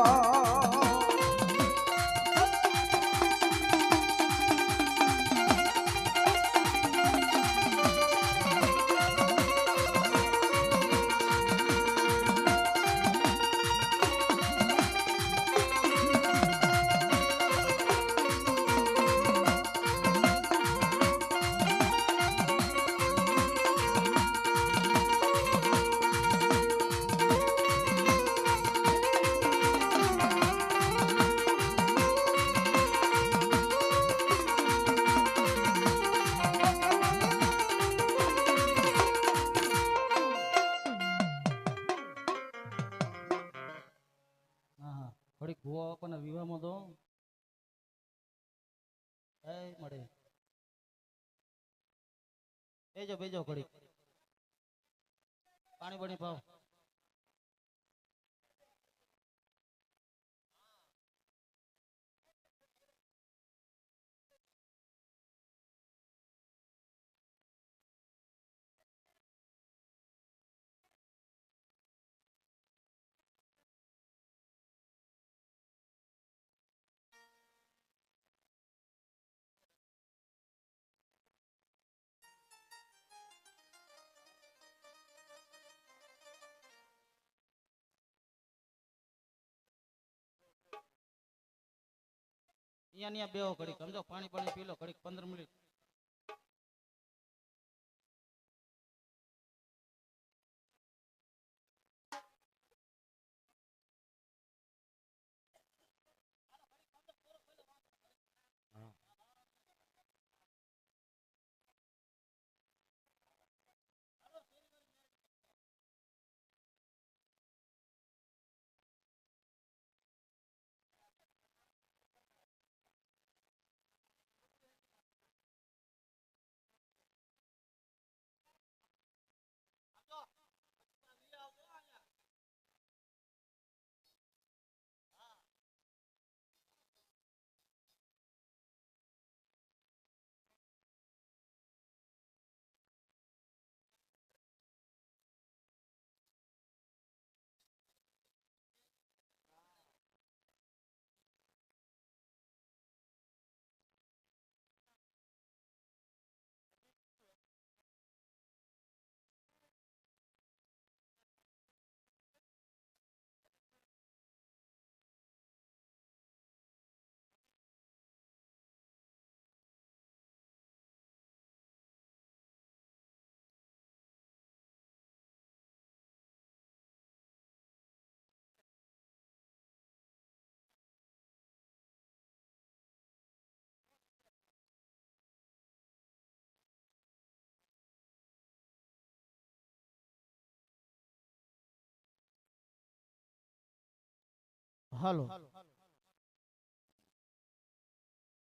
ઘડીક ભૂવા બાપાના વિવાહમાં દો એ મળે બેજો ઘડીક પાણી બણી પાવ અહીંયા બેહો ઘડીક સમજો પાણી પી લો ઘડીક 15 મિનિટ હાલો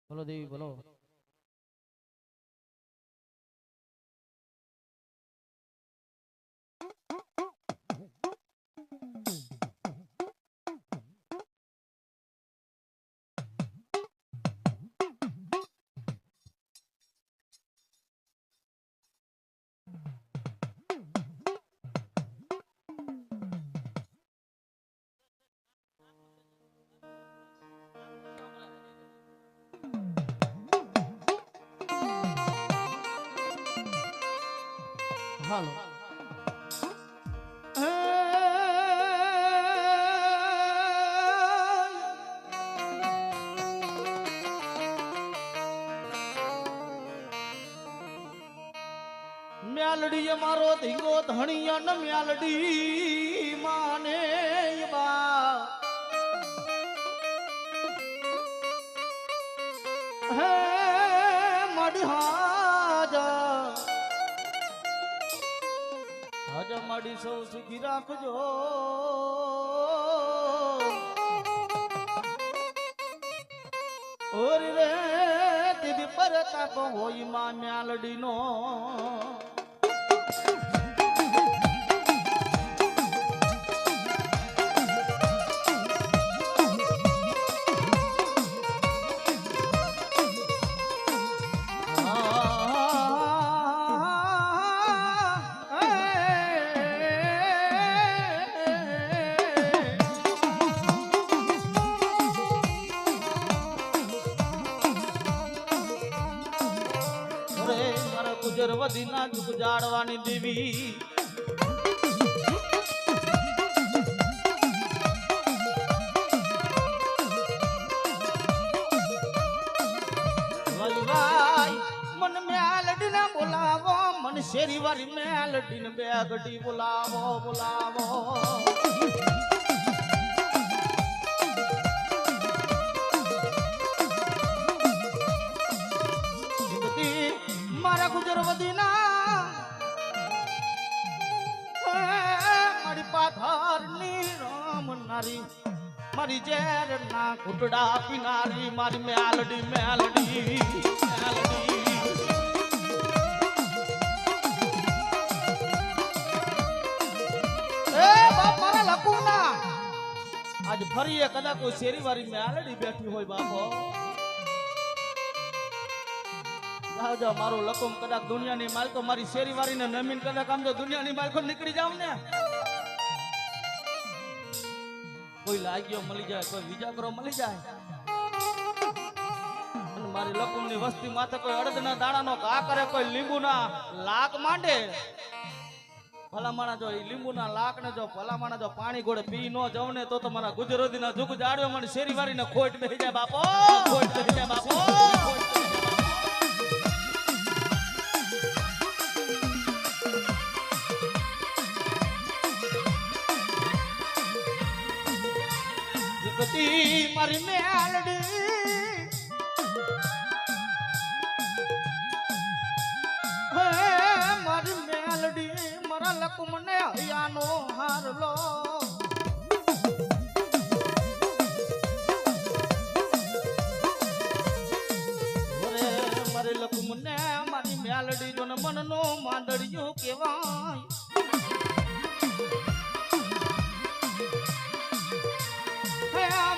બોલો દેવી બોલો હાલો મ્યાલડી મારો ધીંગો ધણિયા ન મ્યાલડી માને બા હે મડી હાજા હાજા મડી સૌ સુખી રાખજો ઓરી રે દીદી પરતાપ હોય માં મ્યાલડી નો ગુજરવદી ના ગુજાડવાની દેવી વલવાઈ મન મેલડી ના બોલાવો મન શેરી વાળી મેલડી ને બેગડી બોલાવો બોલાવો મારા ગુજરવદી ના મારી પાથર ની રામ નારી મારી ઝેર ના ઘૂંટડા પીનારી મારી મેલડી મેલડી મેલડી એ બાપ મારા લકુના આજ ફરી એ કદાચ કોઈ શેરી વાળી મેલડી બેઠી હોય બાપો જાઓ મારો લકમ કદાચ દુનિયાની માલકો મારી શેરી વાળીને નમીન કદાચ આમ જો દુનિયાની માલકો નીકળી જાવ ને કોઈ લાગ્યો મળી જાય કોઈ વિજાગરો મળી જાય અને મારી લકમની વસ્તી માથે કોઈ અડદના દાણાનો ઘા કરે કોઈ લીંબુના લાક માંડે ભલામણા જો એ લીંબુના લાક ને જો ભલામણા જો પાણી ગોળે પી નો જવ ને તો તમારા ગુજરાતીના જુગ જાડ્યો મને શેરી વાળીને ખોટ બેસી જાય બાપો ખોટ બેસી જાય બાપો મારી મેલડી મારી મેલડી મારા લકમને હૈયાનો હારલો મારી લકમને મારી મેલડી જો મનનો માંદડિયો કેવાય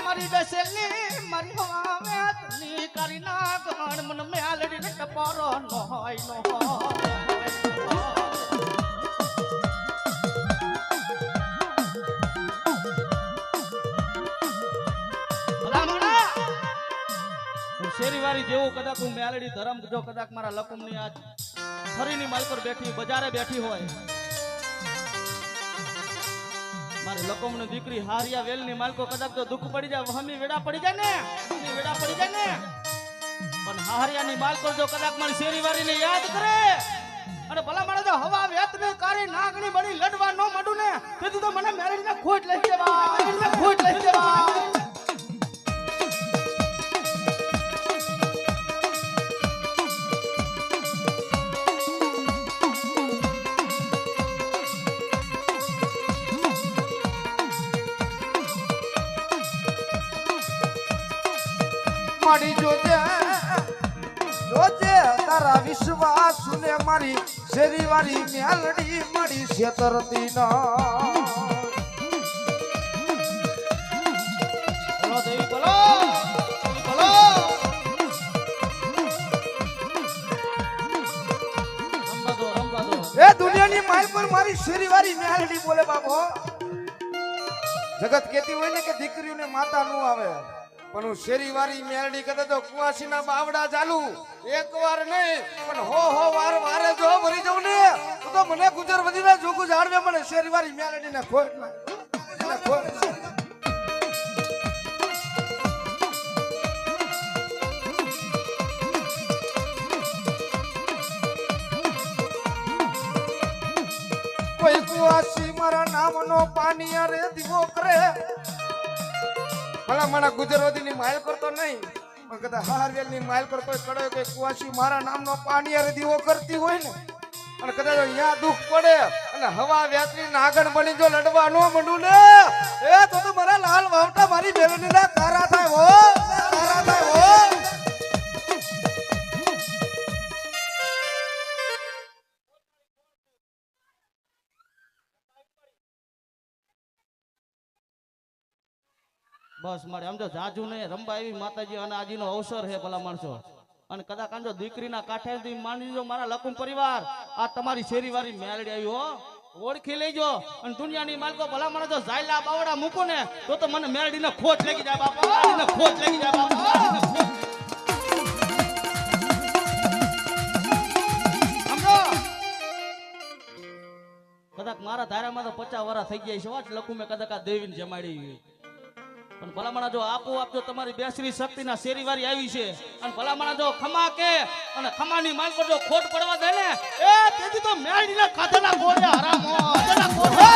મારી બેસેલી મારી હવાવેતની કરી ના ગણ મન મેલડી ને ટપરો નો હોય નો ભલામણા શેરી વાળી જેવું કદાચ હું મેલડી ધરમ જો કદાચ મારા લકુમની આજ ફરીની માલ પર બેઠી બજારે બેઠી હોય મારી લકોમની દીકરી હારિયા વેલની માલકો કદાચ તો દુઃખ પડી જાય હમી વેડા પડી જાય ને વેડા પડી જાય ને પણ હારિયાની માલકો જો કદાચ મારી શેરી વાળીને યાદ કરે અને ભલા માણે તો હવા વેત ને કારી નાગણી બની લડવા નો મડું ને તેથી તો મને મેરેજને ખોટ લઈ દેવા ખોટ લઈ દેવા મારી જોજે જોજે તારા વિશ્વાસ ને મારી શેરી વાળી મેલડી મારી શેતરતી ના બોલો દેવી બોલો બોલો રંબા દો એ દુનિયાની માલ પર મારી શેરી વાળી મેલડી બોલે બાપો જગત કેતી હોય ને કે દીકરીઓને માતા નો આવે પણ હું શેરીવારી મેરડી કદે તો કુવાસીના બાવડા ચાલુ એકવાર નહીં પણ હો વાર વારે જો મરી જાઉં ને તો મને ગુજર વધીને જોગું જાળવે મને શેરીવારી મેરડીને ખોટ ના ખોટ કોઈ કુવાસી મારા નામનો પાણી અરે દીવો કરે ભલા મારા ગુજરાતી ની માઇલ કરતો નહીં પણ કદાચ હારવેલ ની માઇલ પર કોઈ કડે કે કુવાસી મારા નામનો પાણી અરે દીવો કરતી હોય ને અને કદાચ અહીંયા દુઃખ પડે અને હવા વ્યાત્રી નાગણ બની જો લડવા નો મંડું ને એ તો મારા લાલ વાવટા મારી બેલની ના કારા થાય હો કારા થાય હો બસ મારે આમ જો જાજુ ને રંબા એવી માતાજી અને આજીનો અવસર છે ભલા માણસો અને કદાચ આમ જો દીકરીના કાંઠે માની જો મારા લકુમ પરિવાર આ તમારી શેરીવારી મેલડી આવી હો ઓળખી લેજો અને દુનિયાની માલકો ભલા માણસો ઝાયલા બાવડા મૂકો ને તો મને મેલડીને ખોટ લાગી જાય બાપા મેલડીને ખોટ લાગી જાય બાપા કદાચ મારા ધારામાં તો 50 વર્ષ થઈ ગયા છે વાત લકુમે કદાચ આ દેવીને જમાડી પણ ભલામણા જો આપો આપજો તમારી બેસરી શક્તિના શેરીવારી આવી છે અને ભલામણા જો ખમા કે અને ખમાની માલ પર જો ખોટ પડવા દે ને એ તેથી તો મેળડીના ખાધેલા ગોળે હરામ ખાધેલા ગોળે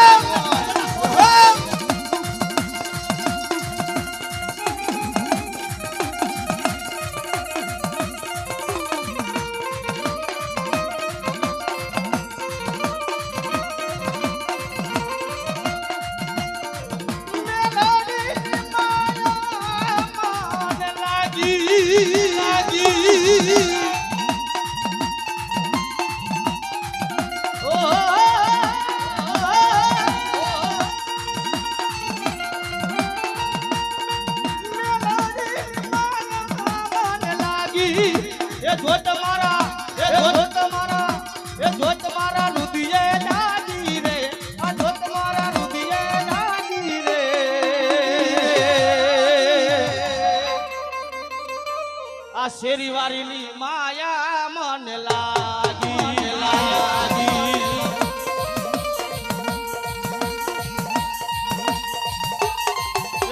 શેરીવારીની માયા મને લાગી લાગી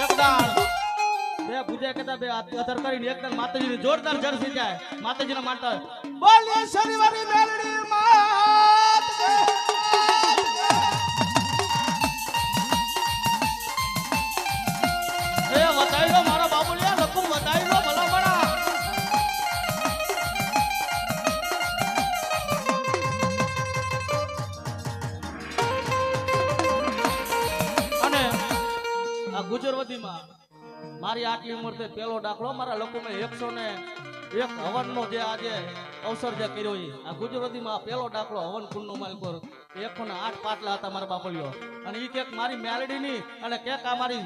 એકદમ બે પૂજા કરતા બે અધર કરીને એકદમ માતાજીની જોરદાર જરસી જાય માતાજીના માતા બોલે શેરીવારી મેલડી માત એ બતાવી દો મારા બાબુલિયા લખું બતાવી દો ભલા બડા ગુજરવતીમાં મારી આટલી ઉંમર પેલો દાખલો મારા લોકોને 101 હવનનો જે આજે અવસર જે કર્યો છે આ ગુજરવતીમાં પેલો દાખલો હવન કુંડનો માલ પર 108 પાટલા હતા મારા બાપલિયો અને ઈ કેક મારી મેલડીની અને કેક આ મારી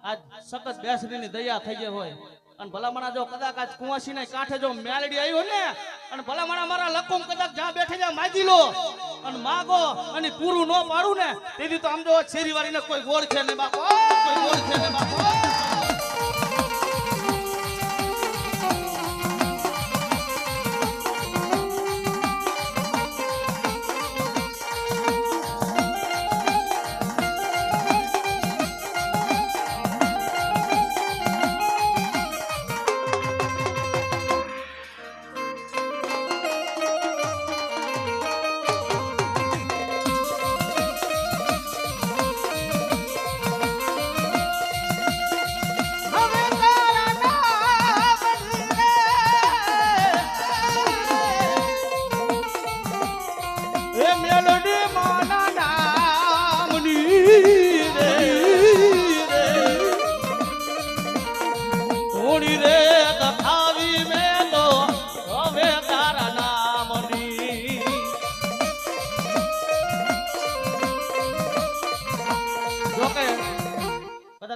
આજ સખત બેસરીની દયા થઈ ગઈ હોય અને ભલામણા જો કદાચ આજ કુવાસીના કાંઠે જો મેલડી આવ્યો ને અને ભલામણા મારા લકુમ કદાચ જ્યાં બેઠે જ્યાં માગી લો અને માગો અને પૂરું ન પાડું ને તેથી તો આમ જો શેરીવારીને કોઈ ગોળ છે ને બાપો કોઈ ગોળ છે ને બાપો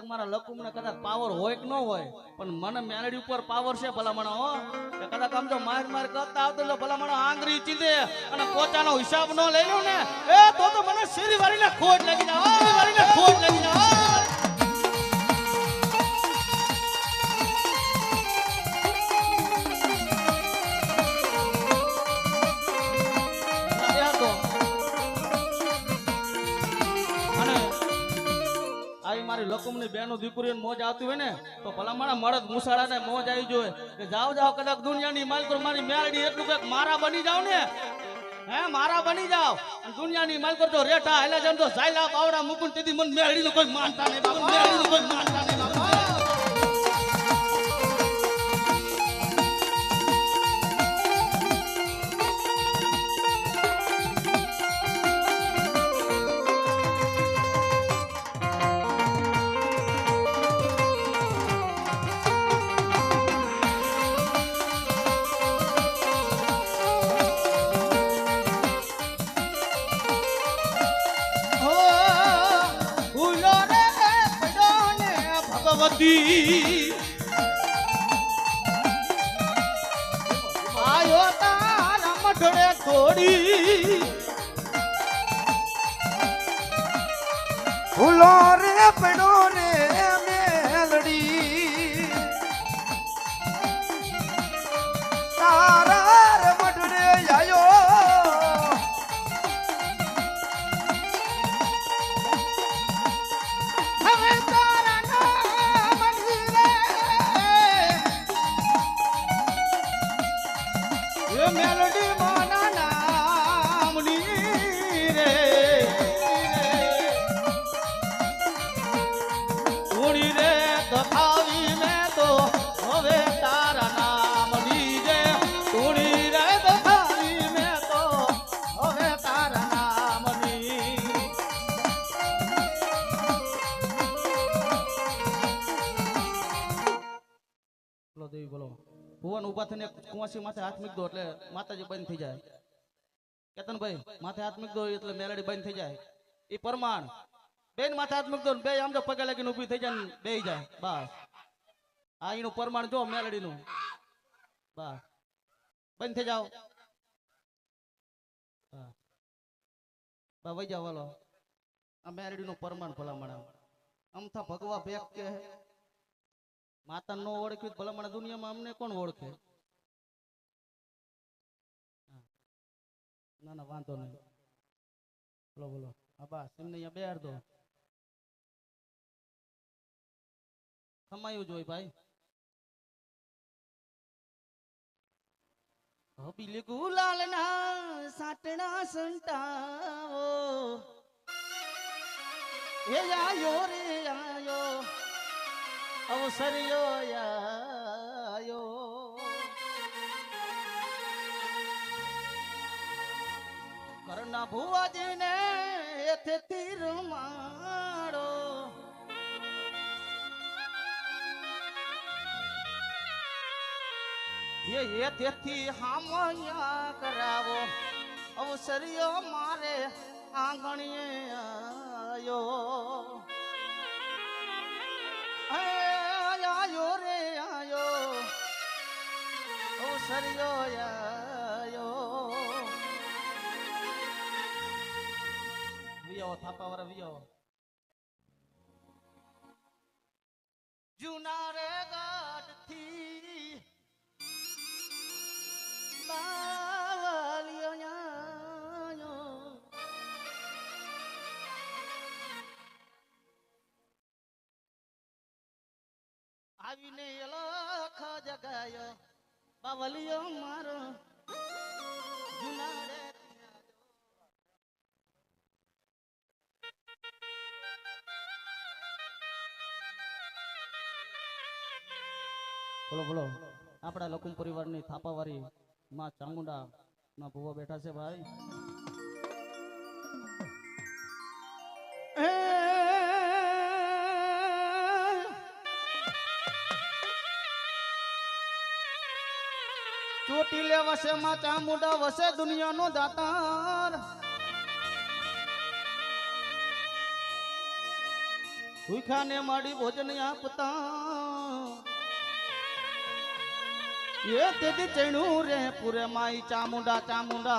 મારા લકુમને કદાચ પાવર હોય કે ન હોય પણ મને મેલડી ઉપર પાવર છે ભલામણો હો કે કદાચ આમ જો માર કરતા આવતો જો ભલામણો આંગળી ચીંધે અને પોતાનો હિસાબ ન લઈ લો ને એ તો મને શેરીવારીને ખોટ લાગી જાય શેરીવારીને ખોટ લાગી જાય લકુમની બેનો દીકરીઓને મોજ આવતી હોય ને તો ભલામણા મળદ મુસાળાને મોજ આવી જોઈએ કે જાઓ જાઓ કદાચ દુનિયાની માલકો મારી મેળડી એટલું કંઈક મારા બની જાવ ને હે મારા બની જાવ અને દુનિયાની માલકો જો રેઠા હેલા જેમ તો ઝાયલા બાવડા મુકુન તેથી મને મેળડીનું કોઈ માનતા નહીં બાપા મેળડીનું કોઈ માનતા નહીં બાપા ભગવતી આયો તારા મઢડે તોડી ફૂલો રે પડો રે મેલડી તારા રે મઢડે આયો હવે તારા નામ લીરે એ મેલડી માના નામની રે ઉડી રે દખાવી મેં તો હવે તારા નામની રે ઉડી રે દખાવી મેં તો હવે તારા નામની બોલો દેવી બોલો ભુવન ઉભા થઈને કુંવાસી માથે હાથ મૂકી દો એટલે માતાજી બંધ થઈ જાય કેતનભાઈ માથે હાથ મૂકી દો એટલે મેલડી બંધ થઈ જાય એ પરમાણ બેન માથે હાથ મૂકી દો ને બે આમ તો પગે લાગીને ઊભી થઈ જાય ને બેહી જાય બસ આ એનું પરમાણ જો મેલડીનું બસ બંધ થઈ જાઓ બસ વઈ જાઓ બોલો આ મેલડીનું પરમાણ ભલામણ અમથા ભગવા ભેગ કે માતા નો ઓળખ્યું ભલામણ દુનિયામાં અમને કોણ ઓળખે ના ના વાંધો નહીં બોલો બોલો હા બસ એમને અહીંયા બેહાર દો ખમાયું જોઈ ભાઈ હબીલ ગુલાલ ના સાટણા સંતાવો એ આયો રે આયો અવસર્યો આયો કરના ભુવાજીને એથે તીર મારો એ તેથી હામયા કરાવો અવસર્યો મારે આંગણીએ આયો આયો રે આયો અવસર્યો આયો વિયો થાપા વાળા વિયો જૂના રે ગાઢથી બાવલિયો ન્યાયો આવીને લખ જગાયો બાવલિયો મારો જૂના રે બોલો બોલો આપણા લકુમ પરિવારની થાપાવાળી માં ચામુંડા ના ભુવા બેઠા છે ભાઈ ચોટીલે વસે માં ચામુંડા વસે દુનિયાનો દાતાર ભૂખાને માડી ભોજન આપતા ये तेदी चैणू रे पूरे माई चामुंडा चामुंडा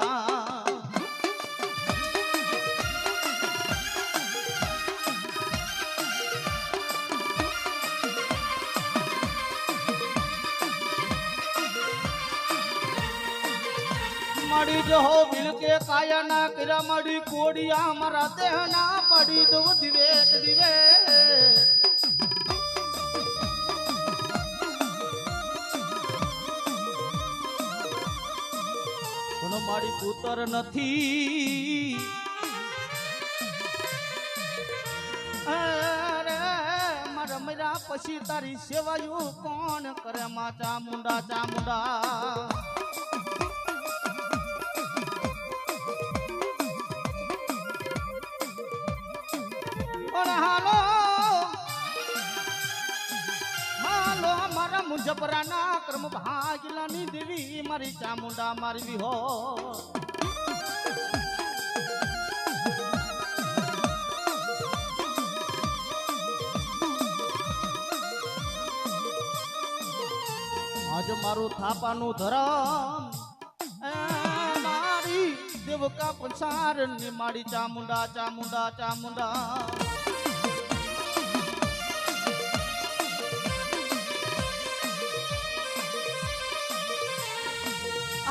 मड़ी जो हो बिल के काया ना किरा मड़ी कोड़िया मरा देहना पड़ी दो दिवेट दिवे પણ મારી પુત્ર નથી. અરે મારા મર્યા પછી તારી સેવાયું કોણ કરે માં ચામુંડા ચામુંડા. પણ હાલો હાલો મારા મુજબરાના કર્મ ભાગલાની દેવી મારી ચામુંડા મારી વિહો. આજ મારું થાપાનું ધરમ મારી દેવકા પસાર ની મારી ચામુંડા ચામુંડા ચામુંડા.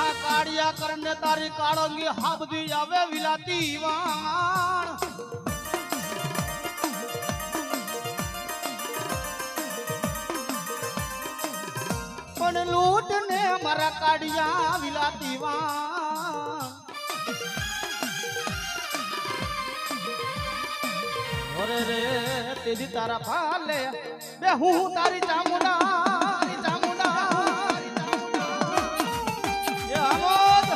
આ કાળિયા કરને તારી કાળંગી હાબદી આવે વિલાતી વાણ. પણ લૂટ ને મારા કાળિયા વિલાતી વાણ. અરે રે તેદી તારા ભાલે બે હું તારી ચામુંડા ચામુંડા. એ આમોદ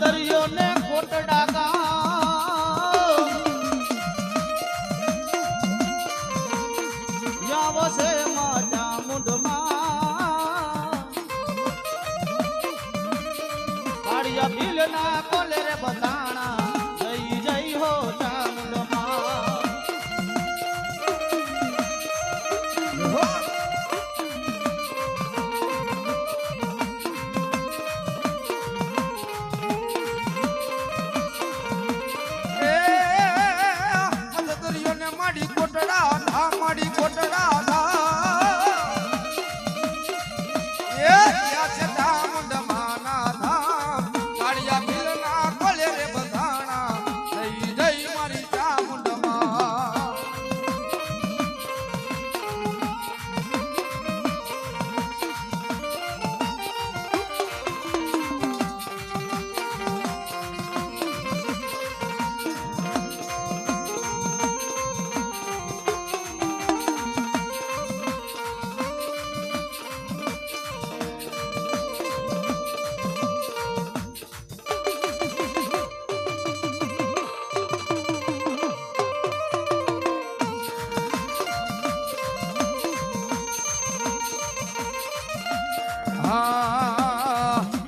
દરિયો ને કોટડા ગામ યાવસે માં ચામુંડમાં. કાળિયા ભીલ ના કોલે રે બતાણા જઈ જઈ હો ચામુંડમાં. માડી કોટડા એ ત્યાં છે ચામુંડમાં ના ધામ. કાળિયા ભીલના કોલે રે બંધાણા જઈ જઈ મારી ચામુંડમાં.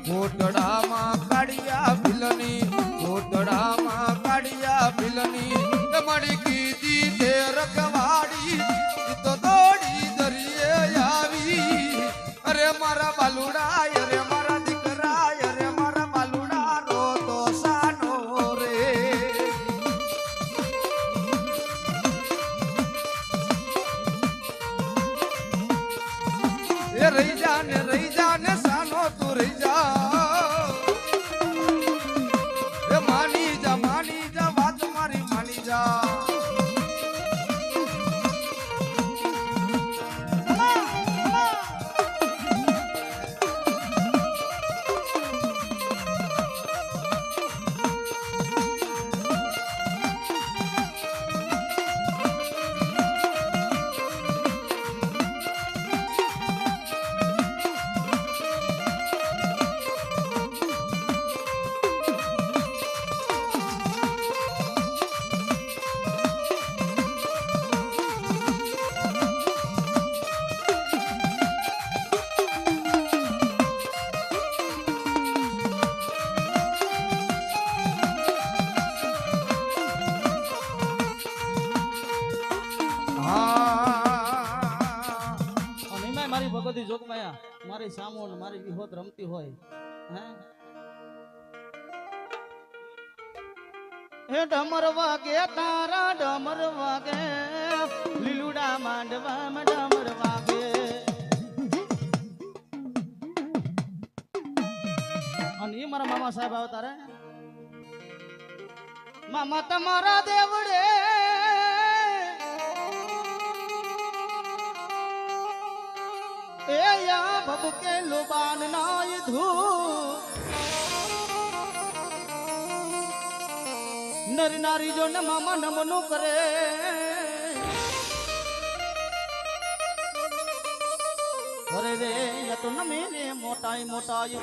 કોટડામાં કાળિયા ભીલની કોટડામાં કાળિયા ભીલની તમારી કીધી તે રખવાડી તો દોડી દરિયે આવી. અરે મારા બાલુડા અરે મારા દીકરા અરે મારા બાલુડા રો તો સાનો રે. એ રહી જા ને સાનો તું રહી જા. એ માની જા વાત મારી માની જા. ભગવતી જોગમાયા મારી સામો ને મારી વિહોત રમતી હોય હે હે ડમર વાગે તારા ડમર વાગે લીલુડા માંડવામાં ડમર વાગે અને એ મારા મામા સાહેબ આવે તારે મામા તમારા દેવડે એ યા ભબકે લોબાન નાય ધૂ નરી નારી જો ને મામા નમનું કરે અરે રે યા તો નમે રે મોટાઈ મોટાઈ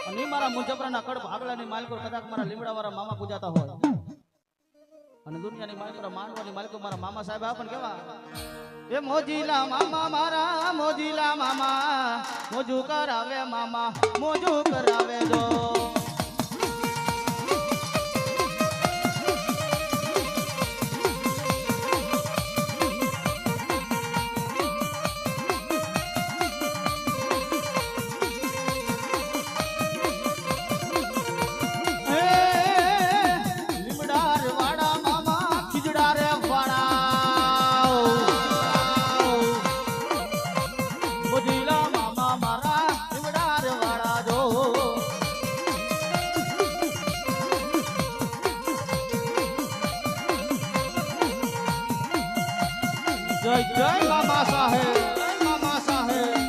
અને મારા મુજબરાના કડ ભાગલાની માલિકો કદાચ મારા લીમડા વાળા મામા પૂજાતા હોય અને દુનિયાની માલિકો માનવાની માલિકો મારા મામા સાહેબ આપણને કેવા એ મોજીલા મામા મારા મોજીલા મામા મોજુ કરાવે મામા મોજુ કરાવે દો જય જય મામા સાહેબ મામા સાહેબ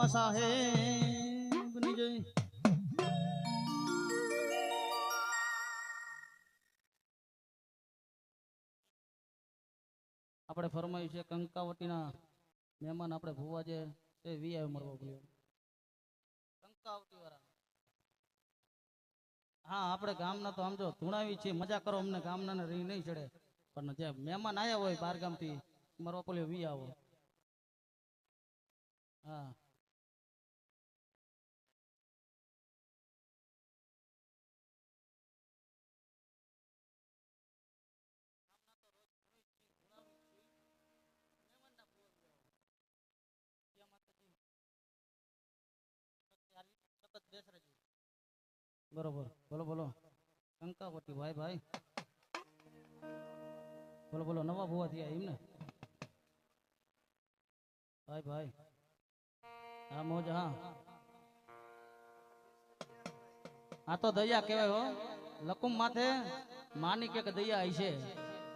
બાબા સાહેબની જય. આપણે ફરમાયું છે કંકાવટીના મહેમાન આપણે ભુવા જે છે વીઆઈ મળવા બોલ્યો કંકાવટી વાળા. હા આપણે ગામના તો આમ જો ધૂણાવી છે મજા કરો અમને ગામના ને રહી નહીં ચડે પણ જે મહેમાન આયા હોય બાર ગામ થી મરવા બોલ્યો વી આવો. હા બરોબર બોલો બોલો કંકાવટી ભાઈ ભાઈ બોલો બોલો નવા ભુવા થયા એમ ને ભાઈ ભાઈ હા મોજ હા આ તો દયા કહેવાય હો લકુમ માથે માની કે દયા આવી છે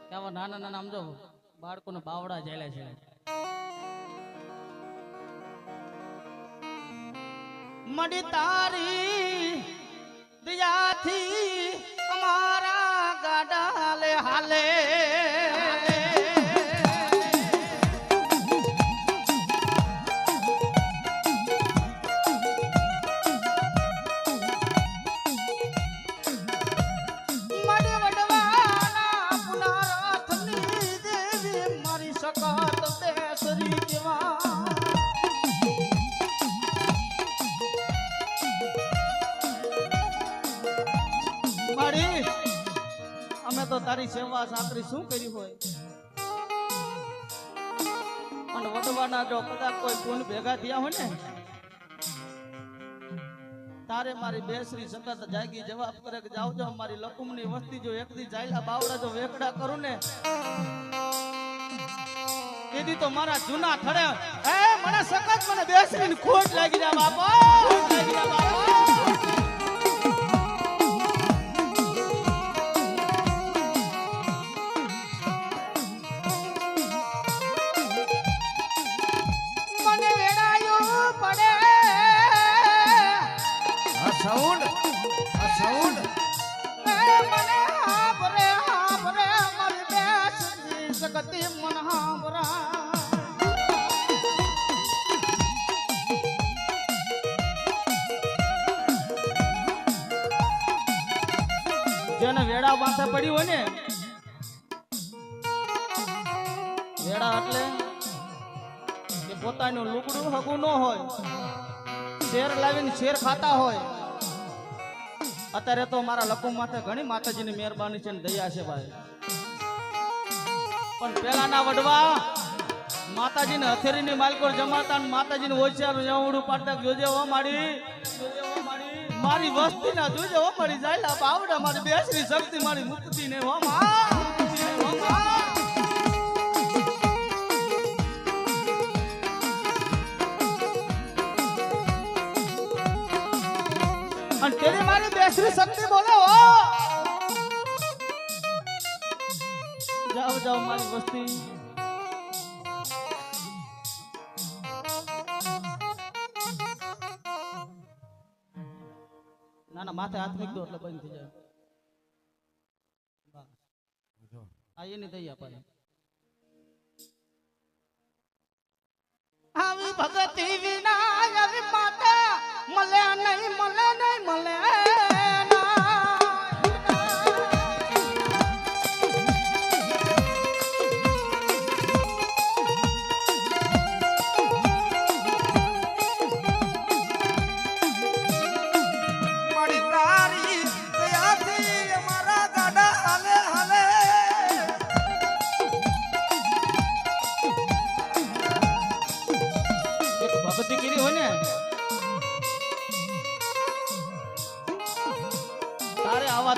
કે આવા નાના નાના સમજો બાળકોને બાવડા જેલા છે. મડી તારી દયાથી અમારા ગાડા લે હાલે મડી વડવાના પુનરાથની દેવી મારી સકાત બેસરી કેવા અમે તો તારી સેવા સાંકળી શું કર્યું હોય પણ વડવાના જો કદાચ કોઈ પૂન ભેગા થયા હોય ને તારે મારી બેસરી સતત જાગી જવાબ કરે કે જાવ જાવ મારી લકુમની વસ્તી જો એકદી જાયલા બાવડા જો વેકડા કરું ને તેથી તો મારા જૂના થડે મને સખત મને બેસરીની ખોટ લાગી જાય બાપા લાગી જાય બાપા. જેને વેડા પાસે પડી હોય ને વેડા એટલે કે પોતાનું લુગડું હગું ન હોય શેર લાવીને શેર ખાતા હોય. અત્યારે તો મારા લકુમ માથે ઘણી માતાજીની મહેરબાની છે ને દયા છે ભાઈ પણ પેલાના વડવા માતાજીને હથેરીની માલકોર જમાતા માતાજીને ઓછિયારું જવડું પાડતા જોજે હો મારી વસ્તી ના જોજે હો મારી જાયલા બાવડા મારી બેસરી શક્તિ મારી મુક્તિ ને હો અને તેરી મારી બેસરી શક્તિ બોલે હો જાઓ જાઓ મારી વસ્તી ના માથે હાથ મૂકી દો એટલે બંધ થઈ જાય. આ એની દઈ આપણને આવી ભગતિ વિના આવી માતા મળે નહીં મળે નહીં મળે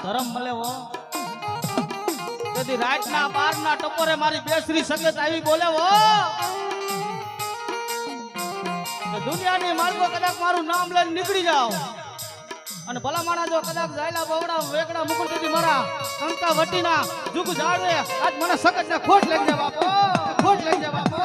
ધર્મ મળે હો તેથી રાતના 12 ના ટપોરે મારી બેસરી સંગત આવી બોલે હો દુનિયાની માર્ગો કદાચ મારું નામ લઈને નીકળી જાઓ અને ભલા માણા જો કદાચ જાયલા બવડા વેકડા મુકુલ તેથી મારા કંકાવટીના જુગ જાળવે આજ મને સખત ને ખોટ લઈ જાય બાપો ખોટ લઈ જાય બાપો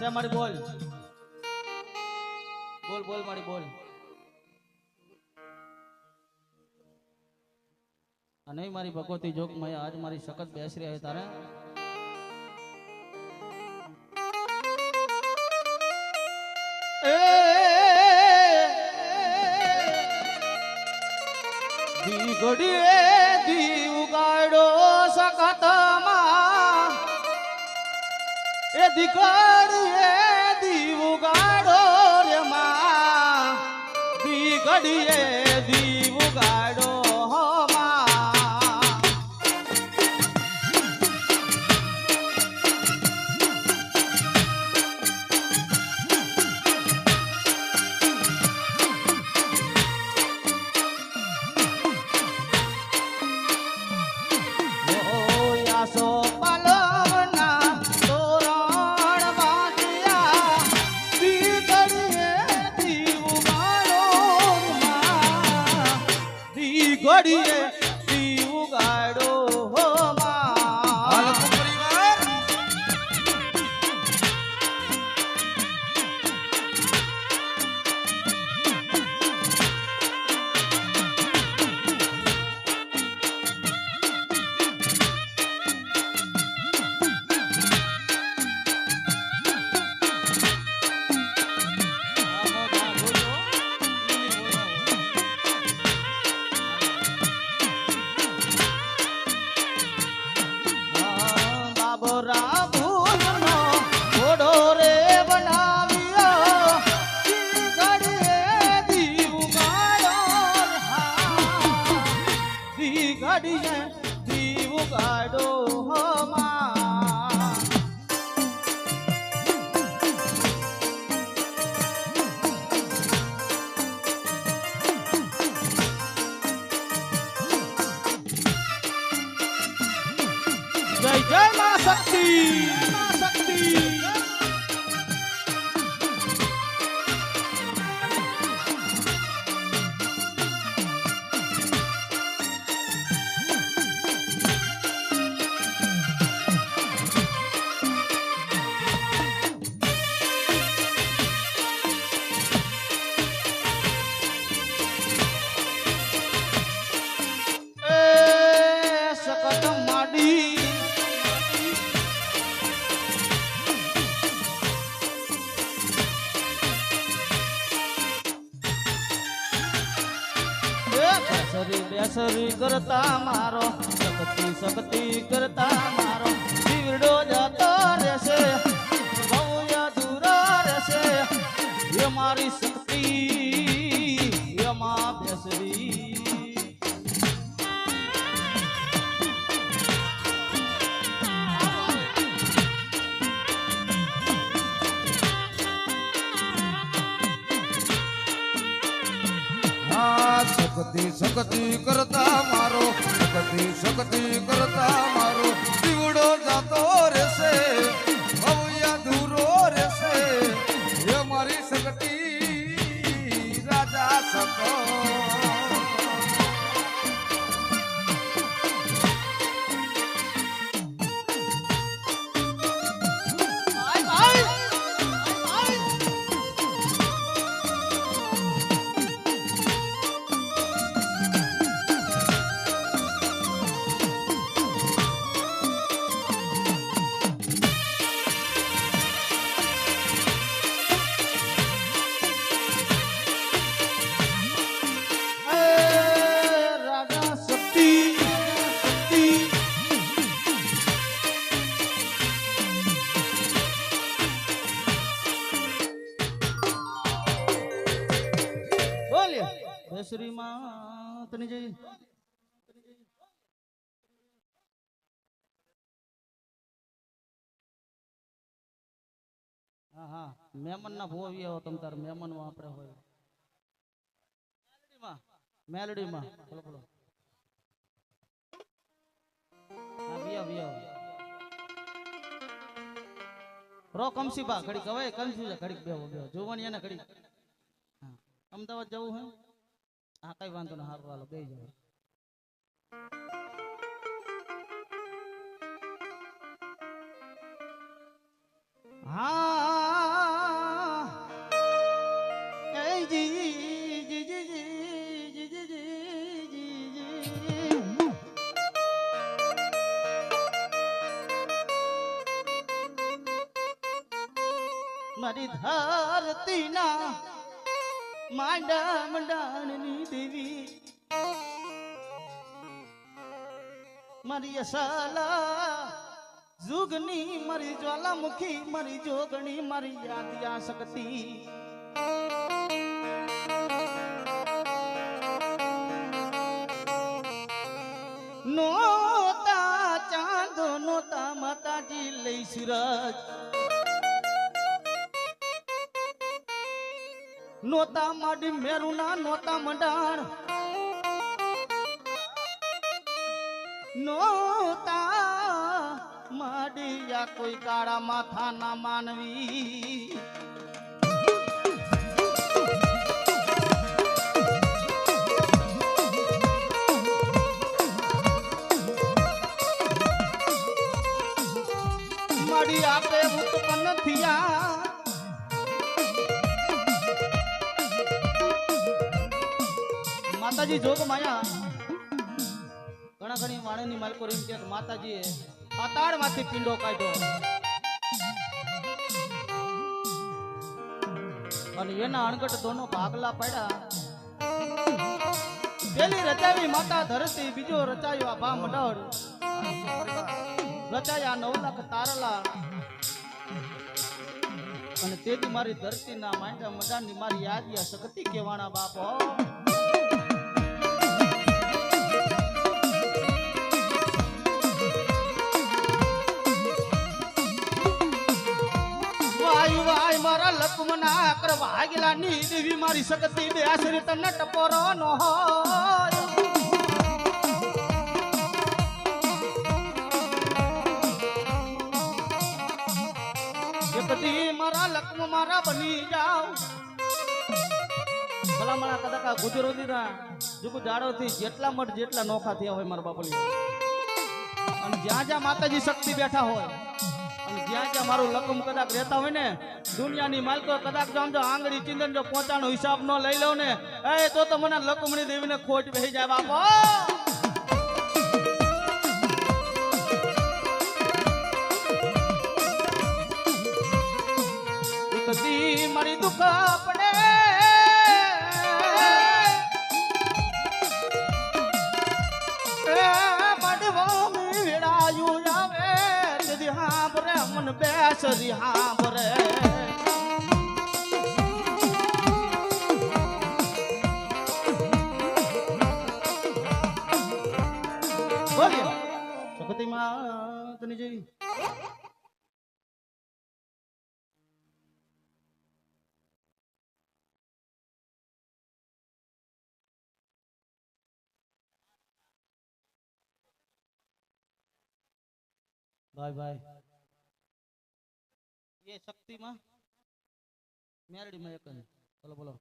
એ મારી બોલ બોલ બોલ મારી બોલ. અને મારી ભગવતી જોગમાં આજ મારી સખત બેસરી આવી તારે દી ઘડીએ દી ઉગાડો સખતમાં એ દીકડીએ દી ઉગાડો રે માં દી ઘડીએ દી ઉગાડો ઘડીએ દી ઉગાડો હો માં. જય જય માં શક્તિ માં શક્તિ. બેસરી કરતા મારો શક્તિ શક્તિ કરતા મારો દીવડો જતો રહેશે બહુ અધૂરો રહેશે એ મારી શક્તિ એમાં બેસરી. શક્તિ શક્તિ કરતા મારો શક્તિ શક્તિ કરતા મારો દીવડો જાતો રહેશે ભવ્ય દૂરો રહેશે એ મારી શક્તિ રાજા સકો. બેસરી માં તને જઈ હા હા મહેમાન ના ભોવી આવો તમ તાર મહેમાન માં આપણે હોય મેલડીમાં બોલો બોલો. હા વિયો વિયો રો કમસી બા ઘડી કવાય કન્ફ્યુઝ ઘડી બેહો બેહો જોવાની એને ઘડી. હા અમદાવાદ જવું હે હા કઈ વાંધો ના હારું હાલો બે જાવ. હા મારી ધરતીના માંડા મંડાણની દેવી મારી અસલા જુગની મારી જ્વાલામુખી મારી જોગણી મારી યાદિયા શક્તિ નોતા ચાંદ નોતા માતાજી લઈ સૂરજ નોતા માડી મેરુના નોતા મંડાણ નોતા માડિયા કોઈ કાળા માથા ના માનવી માડી આપે ઉત્પન્ન થયા માતાજી જોગ માયા ઘણા ઘણી વાણની માલકો એમ કે માતાજીએ પાતાળમાંથી પિંડો કાઢ્યો અને એના અણગટ દોનો ભાગલા પાડ્યા પેલી રચાવી માતા ધરતી બીજો રચાયો આ ભા મંડળ રચાયા 9 લાખ તારલા અને તેથી મારી ધરતીના માંડા મડાની મારી યાદિયા શક્તિ કેવાણા બાપો મારા લક્ષ્મણા કર વાગેલા ની દેવી મારી શક્તિ બે આશરી તને ટપોરો નો હોય એકદી મારા લક્ષ્મ મારા બની જાવ ભલામણા કદાકા ગુજરાતી ના જો જાડો થી જેટલા મઠ જેટલા નોખા થયા હોય મારા બાપલી અને જ્યાં જ્યાં માતાજી શક્તિ બેઠા હોય અને જ્યાં જ્યાં મારું લકમ કદાચ રહેતા હોય ને દુનિયાની માલકો કદાચ જો આંગળી ચિંદન જો પહોંચાનો હિસાબ ન લઈ લઉં ને એ તો મને લકમણી દેવીને ખોટ બેસી જાય બાપો કદી મારી દુઃખ પડે મન બેસરી હાંભરે બોલ્યો શક્તિ માતની જય બાય બાય ये शक्ति मां मेरडी में एक बोलो बोलो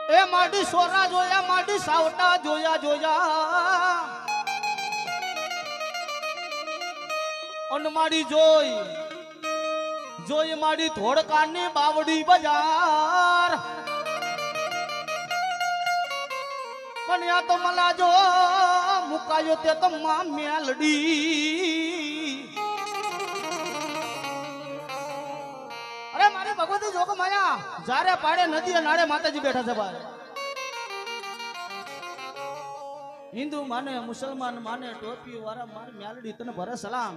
ए माडी सोरा जोया माडी सावटा जोया जोया अन माडी जोई જોઈ માડી ધોળકાની બાવડી બજાર પણ યા તો મલા જો મુકાયો તે તો માં મેલડી અરે મારી ભગવતી જોગ માયા જારે પાડે નદી નાળે માતાજી બેઠા છે બાર હિન્દુ માને મુસલમાન માને ટોપી વાળા મારી મેલડી તને ભરે સલામ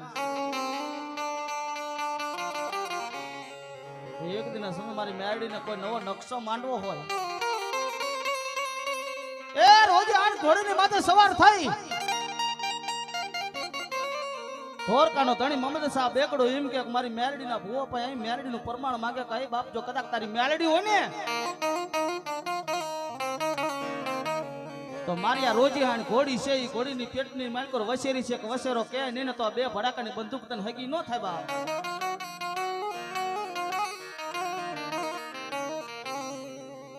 એક દિન સમય મારી મેરડીને કોઈ નવો નકશો માંડવો હોય એ રોજ આઠ ઘોડીની માથે સવાર થઈ ધોરકાનો ધણી મમદ શાહ બેકડો એમ કે મારી મેરડીના ભૂવો પાસે અહીં મેરડીનું પ્રમાણ માંગે કઈ બાપ જો કદાચ તારી મેરડી હોય ને તો મારી આ રોજી હાણ ઘોડી છે ઈ ઘોડીની પેટની માલકો વસેરી છે કે વસેરો કે નહીં ને તો બે ભડાકાની બંદૂક તને હગી ન થાય બાપ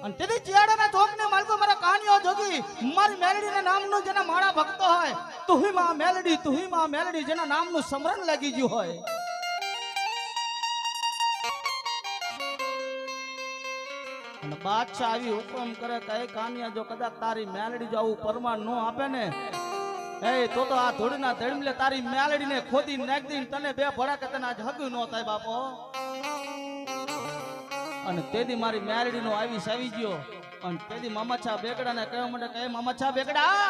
અને તેથી ચિયાડાના ચોકને માલકો મારા કહાનીઓ જોગી મારી મેલડીના નામનું જેના માળા ભક્તો હોય તુહી માં મેલડી જેના નામનું સ્મરણ લાગી ગયું હોય અને બાદશાહ આવી હુકમ કરે કે એ કાનિયા જો કદાચ તારી મેલડી જો આવું પરમાન નો આપે ને એ તો આ ધૂળના ધડમલે તારી મેલડીને ખોદી નાખ દઈને તને બે ભડાકે તને આજ હગું નો થાય બાપો. અને તેદી મારી મેલડીનો આવી ગયો અને તેદી મામાછા બેગડાને કહેવા માટે કહે મામાછા બેગડા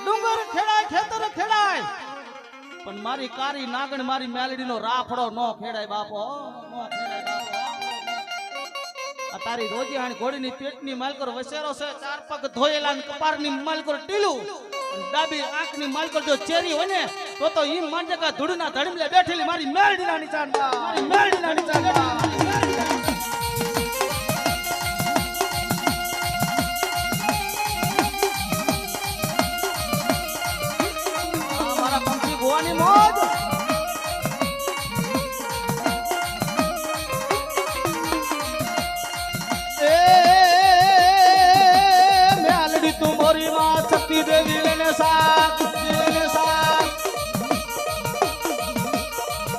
ડુંગર ખેડાય ખેતર ખેડાય પણ મારી કારી નાગણ મારી મેલડીનો રાફડો નો ખેડાય બાપો, નો ખેડાય બાપો. આ તારી રોજી હાણ ઘોડીની પેટની માલકર વસેરો છે, ચાર પગ ધોયેલા ને કપારની માલકર ટીલું અને ડાબી આંખની માલકર જો ચેરી હોય ને તો ઈ માંજે કા ધૂળના ધડમલે બેઠેલી મારી મેલડીના નિશાન, મારી મેલડીના નિશાન. મારા પંખી ગોવાની મોજ. તું મોરી માં શક્તિ દેવી લેને સાથ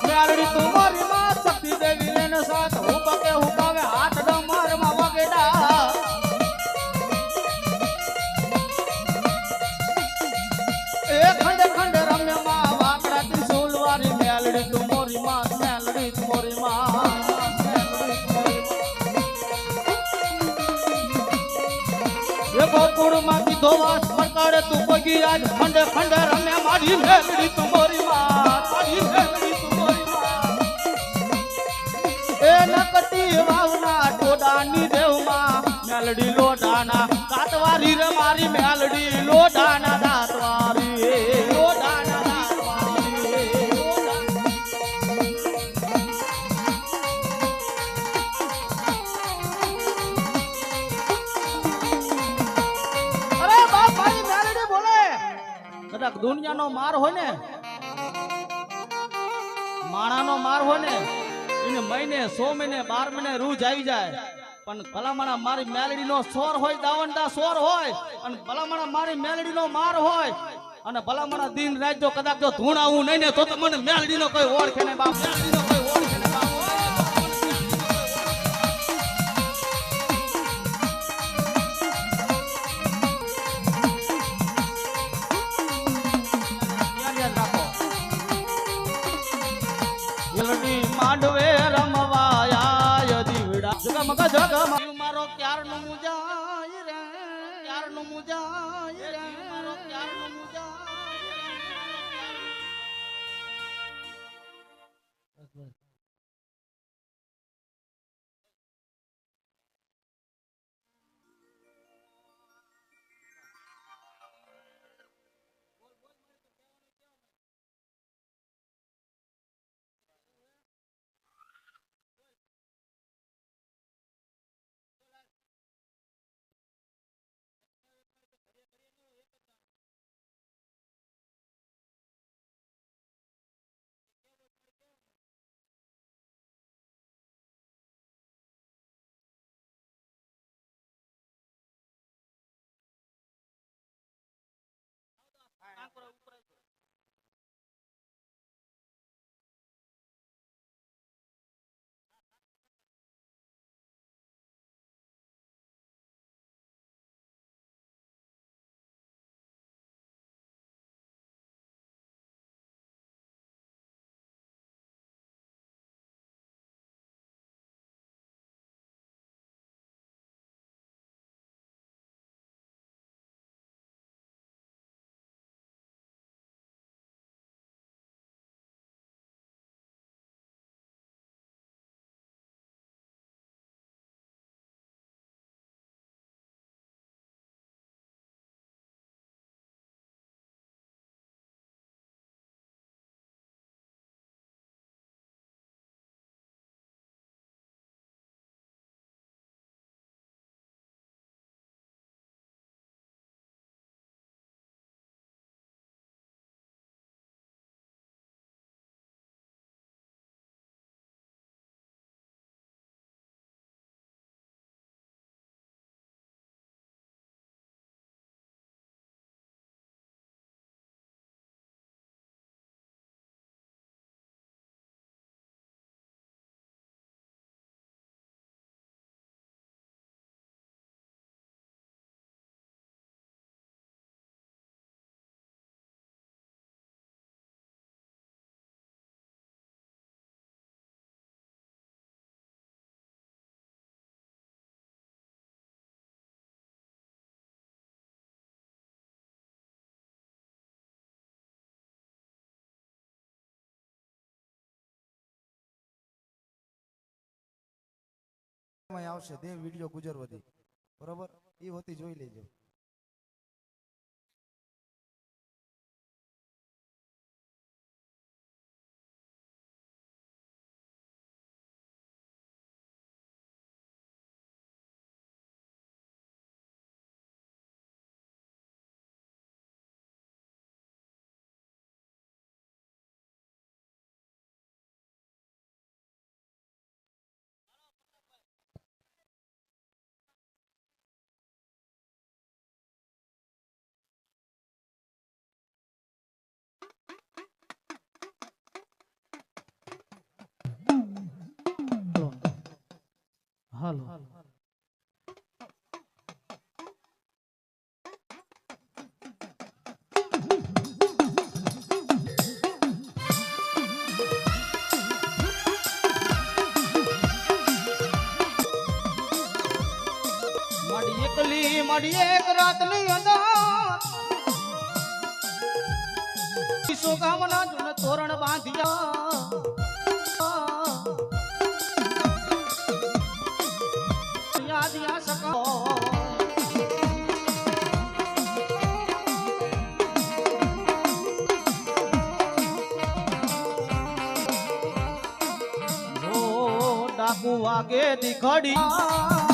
મેલડી તું મોરી માં શક્તિ દેવી લેને સાથ હુકકે હુકાવે હાથ ડમર માં વગેડા એ ખંડ ખંડ રમ્ય માં વાકડા ત્રિશુલ વારી મેલડી તું મોરી માં, મેલડી તું મોરી માં. ગોકુળ માં કીધો વાસ પડકારે તું પગી આજ ખંડે ખંડે રમે મારી મેલડી તું મોરી માં, મારી મેલડી તું મોરી માં. એ નકટી વાવના ટોડાની દેવમાં મેલડી લોડાના દાંતવારી રે મારી મેલડી લોડાના દાંતવારી, લોડાના દાંતવારી. કદાચ દુનિયાનો માર હોય ને, માણાનો માર હોય ને એને મહિને 100 મહિને 12 મહિને રૂજ આવી જાય પણ ભલામણા મારી મેલડીનો સોર હોય, દાવંડા સોર હોય અને ભલામણા મારી મેલડીનો માર હોય અને ભલામણા દિન રાત જો કદાચ જો ધૂણ આવું નહીં ને તો મને મેલડીનો કોઈ ઓળખે નહીં બાપ, મેલડીનો કોઈ ઓળખે નહીં બાપ. માંડવે રમવાયા દીવડા જગમગ જગમગ મારો ક્યારનો મુજાય રે, ક્યારનો મુજાય રે, મારો ક્યારનો મુજાય. આવશે દેવ વિડીયો ગુજરવતી, બરોબર? એ હોતી જોઈ લેજો. હાલો માડી એકલી માડી એક રાતની અંદર વિશ્વકામના જૂન તોરણ બાંધ્યા યાદ યા સકો ડાકુ વાગે દીખડી